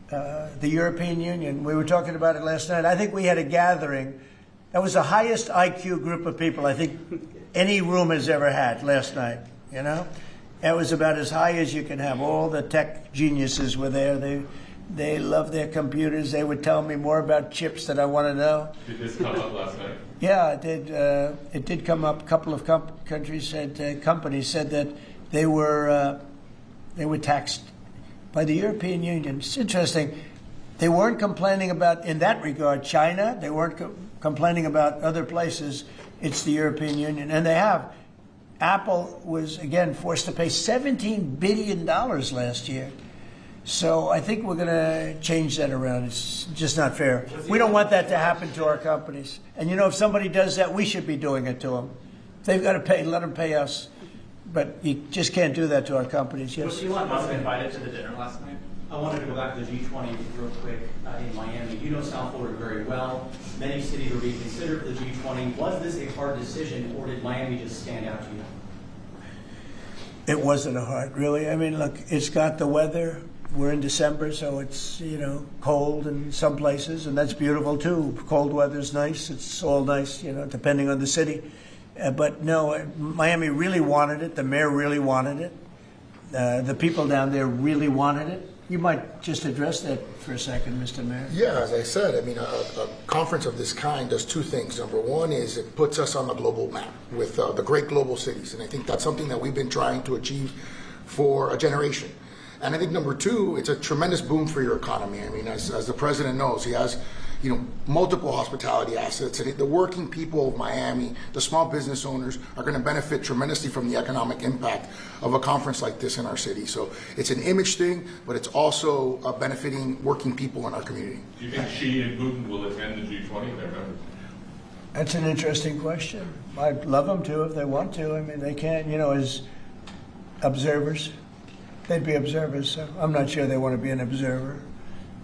the European Union. We were talking about it last night. I think we had a gathering. That was the highest IQ group of people I think any room has ever had last night, you know? It was about as high as you can have. All the tech geniuses were there. They love their computers. They would tell me more about chips that I want to know. Did this come up last night? Yeah, it did. It did come up. A couple of companies said that they were taxed by the European Union. It's interesting. They weren't complaining about, in that regard, China. They weren't complaining about other places. It's the European Union, and they have. Apple was again forced to pay $17 billion last year. So I think we're going to change that around. It's just not fair. We don't want that to happen to our companies. And you know, if somebody does that, we should be doing it to them. They've got to pay. Let them pay us. But you just can't do that to our companies. Yes. Was Elon Musk invited to the dinner last night? I wanted to go back to the G20 real quick in Miami. You know South Florida very well. Many cities are being considered for the G20. Was this a hard decision, or did Miami just stand out to you? It wasn't a hard, really. I mean, look, it's got the weather. we're in December, so it's, cold in some places, and that's beautiful too. Cold weather's nice. It's all nice, depending on the city. But no, Miami really wanted it. The mayor really wanted it. The people down there really wanted it. You might just address that for a second, Mr. Mayor. Yeah, as I said, a conference of this kind does two things. Number one is it puts us on the global map with the great global cities, and I think that's something that we've been trying to achieve for a generation. And I think number two, it's a tremendous boom for your economy. As the president knows, he has multiple hospitality assets, and the working people of Miami, the small business owners, are going to benefit tremendously from the economic impact of a conference like this in our city. So it's an image thing, but it's also benefiting working people in our community. Do you think Xi and Putin will attend the G20? They're members. That's an interesting question. I'd love them to if they want to. They can, as observers. They'd be observers, so I'm not sure they want to be an observer.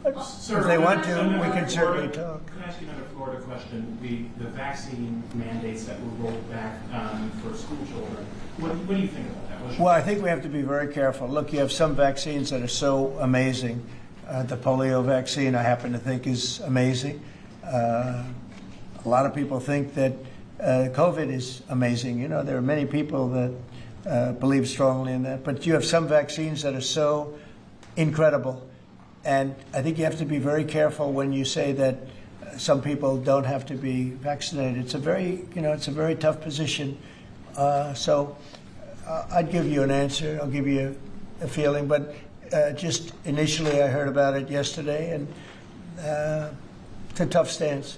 But Sir, if they want to, another we can certainly Florida- talk. Can I ask you another Florida question? The vaccine mandates that were rolled back for school children. What do you think about that? What's your- Well, I think we have to be very careful. Look, you have some vaccines that are so amazing. The polio vaccine, I happen to think, is amazing. A lot of people think that COVID is amazing. There are many people that believe strongly in that. But you have some vaccines that are so incredible. And I think you have to be very careful when you say that some people don't have to be vaccinated. It's a very tough position. So I'd give you an answer. I'll give you a feeling. But just initially, I heard about it yesterday, and it's a tough stance.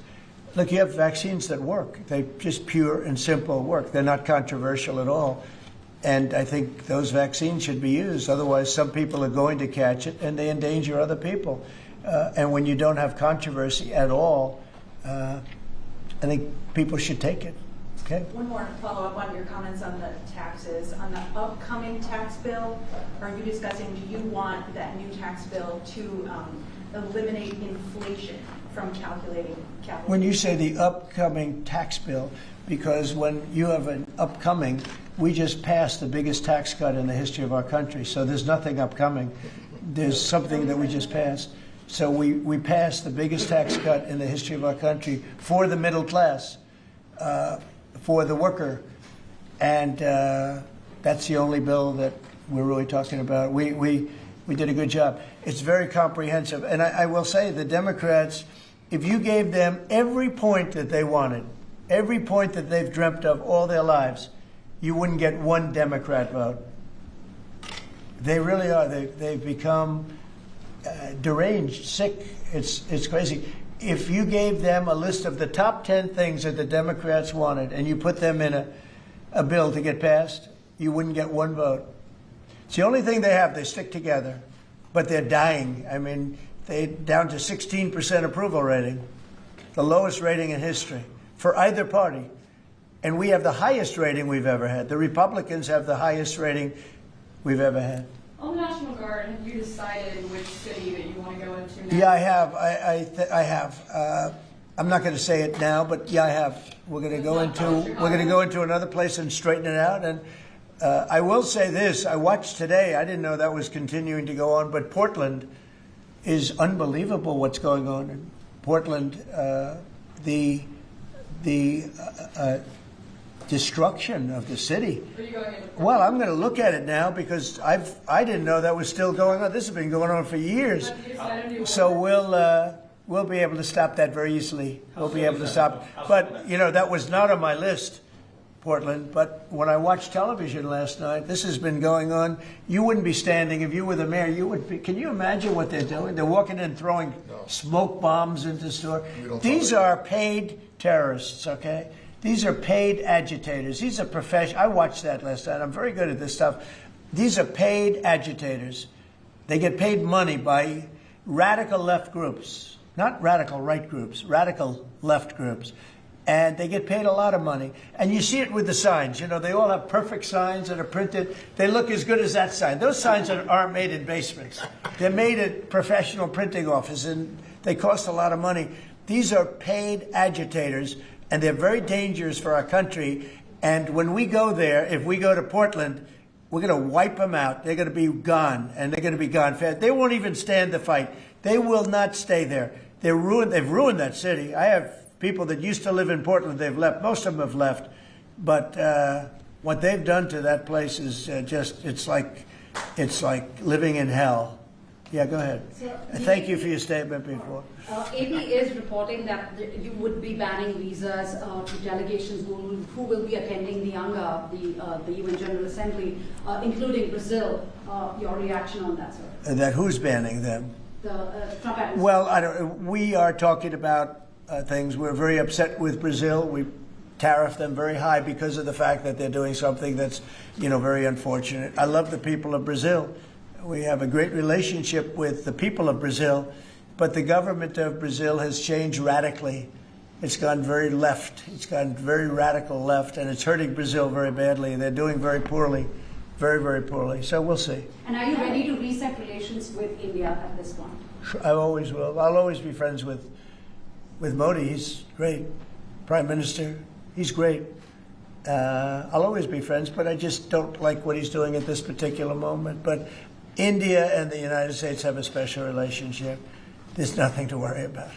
Look, you have vaccines that work. They just pure and simple work. They're not controversial at all. And I think those vaccines should be used. Otherwise, some people are going to catch it, and they endanger other people. And when you don't have controversy at all, I think people should take it. Okay? One more follow-up on your comments on the taxes. On the upcoming tax bill, are you discussing, do you want that new tax bill to eliminate inflation from calculating capital? When you say the upcoming tax bill, because when you have an upcoming, we just passed the biggest tax cut in the history of our country. So there's nothing upcoming. There's something that we just passed. So we passed the biggest tax cut in the history of our country for the middle class, for the worker. And that's the only bill that we're really talking about. We did a good job. It's very comprehensive. And I will say the Democrats, if you gave them every point that they wanted, every point that they've dreamt of all their lives, you wouldn't get one Democrat vote. They really are. They've become deranged, sick. It's crazy. If you gave them a list of the top 10 things that the Democrats wanted and you put them in a bill to get passed, you wouldn't get one vote. It's the only thing they have. They stick together, but they're dying. They're down to 16% approval rating, the lowest rating in history for either party. And we have the highest rating we've ever had. The Republicans have the highest rating we've ever had. On the National Guard, have you decided which city that you want to go into next? Yeah, I have. I have. I'm not going to say it now, but yeah, I have. We're going to go into another place and straighten it out. And I will say this: I watched today. I didn't know that was continuing to go on, but Portland is unbelievable. What's going on in Portland? The destruction of the city. Are you going into Portland? Well, I'm going to look at it now because I didn't know that was still going on. This has been going on for years. So we'll be able to stop that very easily. We'll be able to stop. But that was not on my list, Portland. But when I watched television last night, this has been going on. You wouldn't be standing if you were the mayor. You would be. Can you imagine what they're doing? They're walking in, throwing smoke bombs into the store. These are paid terrorists. Okay. These are paid agitators. These are professional. I watched that last night. I'm very good at this stuff. These are paid agitators. They get paid money by radical left groups, not radical right groups, radical left groups. And they get paid a lot of money. And you see it with the signs. They all have perfect signs that are printed. They look as good as that sign. Those signs aren't made in basements. They're made at professional printing offices, and they cost a lot of money. These are paid agitators, and they're very dangerous for our country. And when we go there, if we go to Portland, we're going to wipe them out. They're going to be gone, and they're going to be gone fast. They won't even stand the fight. They will not stay there. They've ruined that city. I have people that used to live in Portland. They've left. Most of them have left. But what they've done to that place is it's like living in hell. Yeah, go ahead. Thank you for your statement before. AP is reporting that you would be banning visas to delegations who will be attending the UNGA, the UN General Assembly, including Brazil. Your reaction on that, sir? That who's banning them? The Trump administration. Well, we are talking about things. We're very upset with Brazil. We tariff them very high because of the fact that they're doing something that's, very unfortunate. I love the people of Brazil. We have a great relationship with the people of Brazil, but the government of Brazil has changed radically. It's gone very left. It's gone very radical left, and it's hurting Brazil very badly. They're doing very poorly, very, very poorly. So we'll see. And are you ready to reset relations with India at this point? I always will. I'll always be friends with Modi. He's great. Prime Minister, he's great. I'll always be friends, but I just don't like what he's doing at this particular moment. But India and the United States have a special relationship. There's nothing to worry about.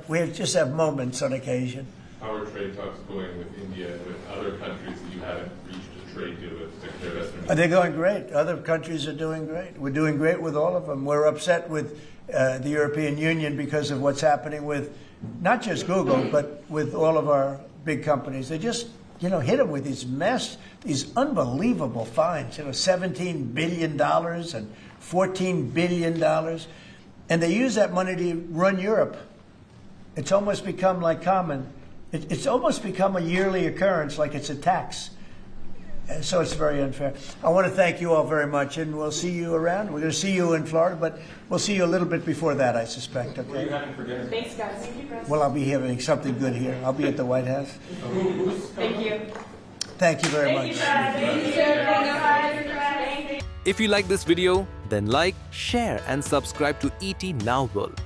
We just have moments on occasion. How are trade talks going with India and with other countries that you haven't reached a trade deal with? Secretary of Esther? They're going great. Other countries are doing great. We're doing great with all of them. We're upset with the European Union because of what's happening with not just Google, but with all of our big companies. They just hit them with these unbelievable fines, $17 billion and $14 billion. And they use that money to run Europe. It's almost become like common. It's almost become a yearly occurrence, like it's a tax. And so it's very unfair. I want to thank you all very much, and we'll see you around. We're going to see you in Florida, but we'll see you a little bit before that, I suspect. Okay? What are you having for dinner? Thanks, guys. Thank you, Chris. Well, I'll be having something good here. I'll be at the White House. Thank you. Thank you very much. If you like this video, then like, share and subscribe to ET Now World.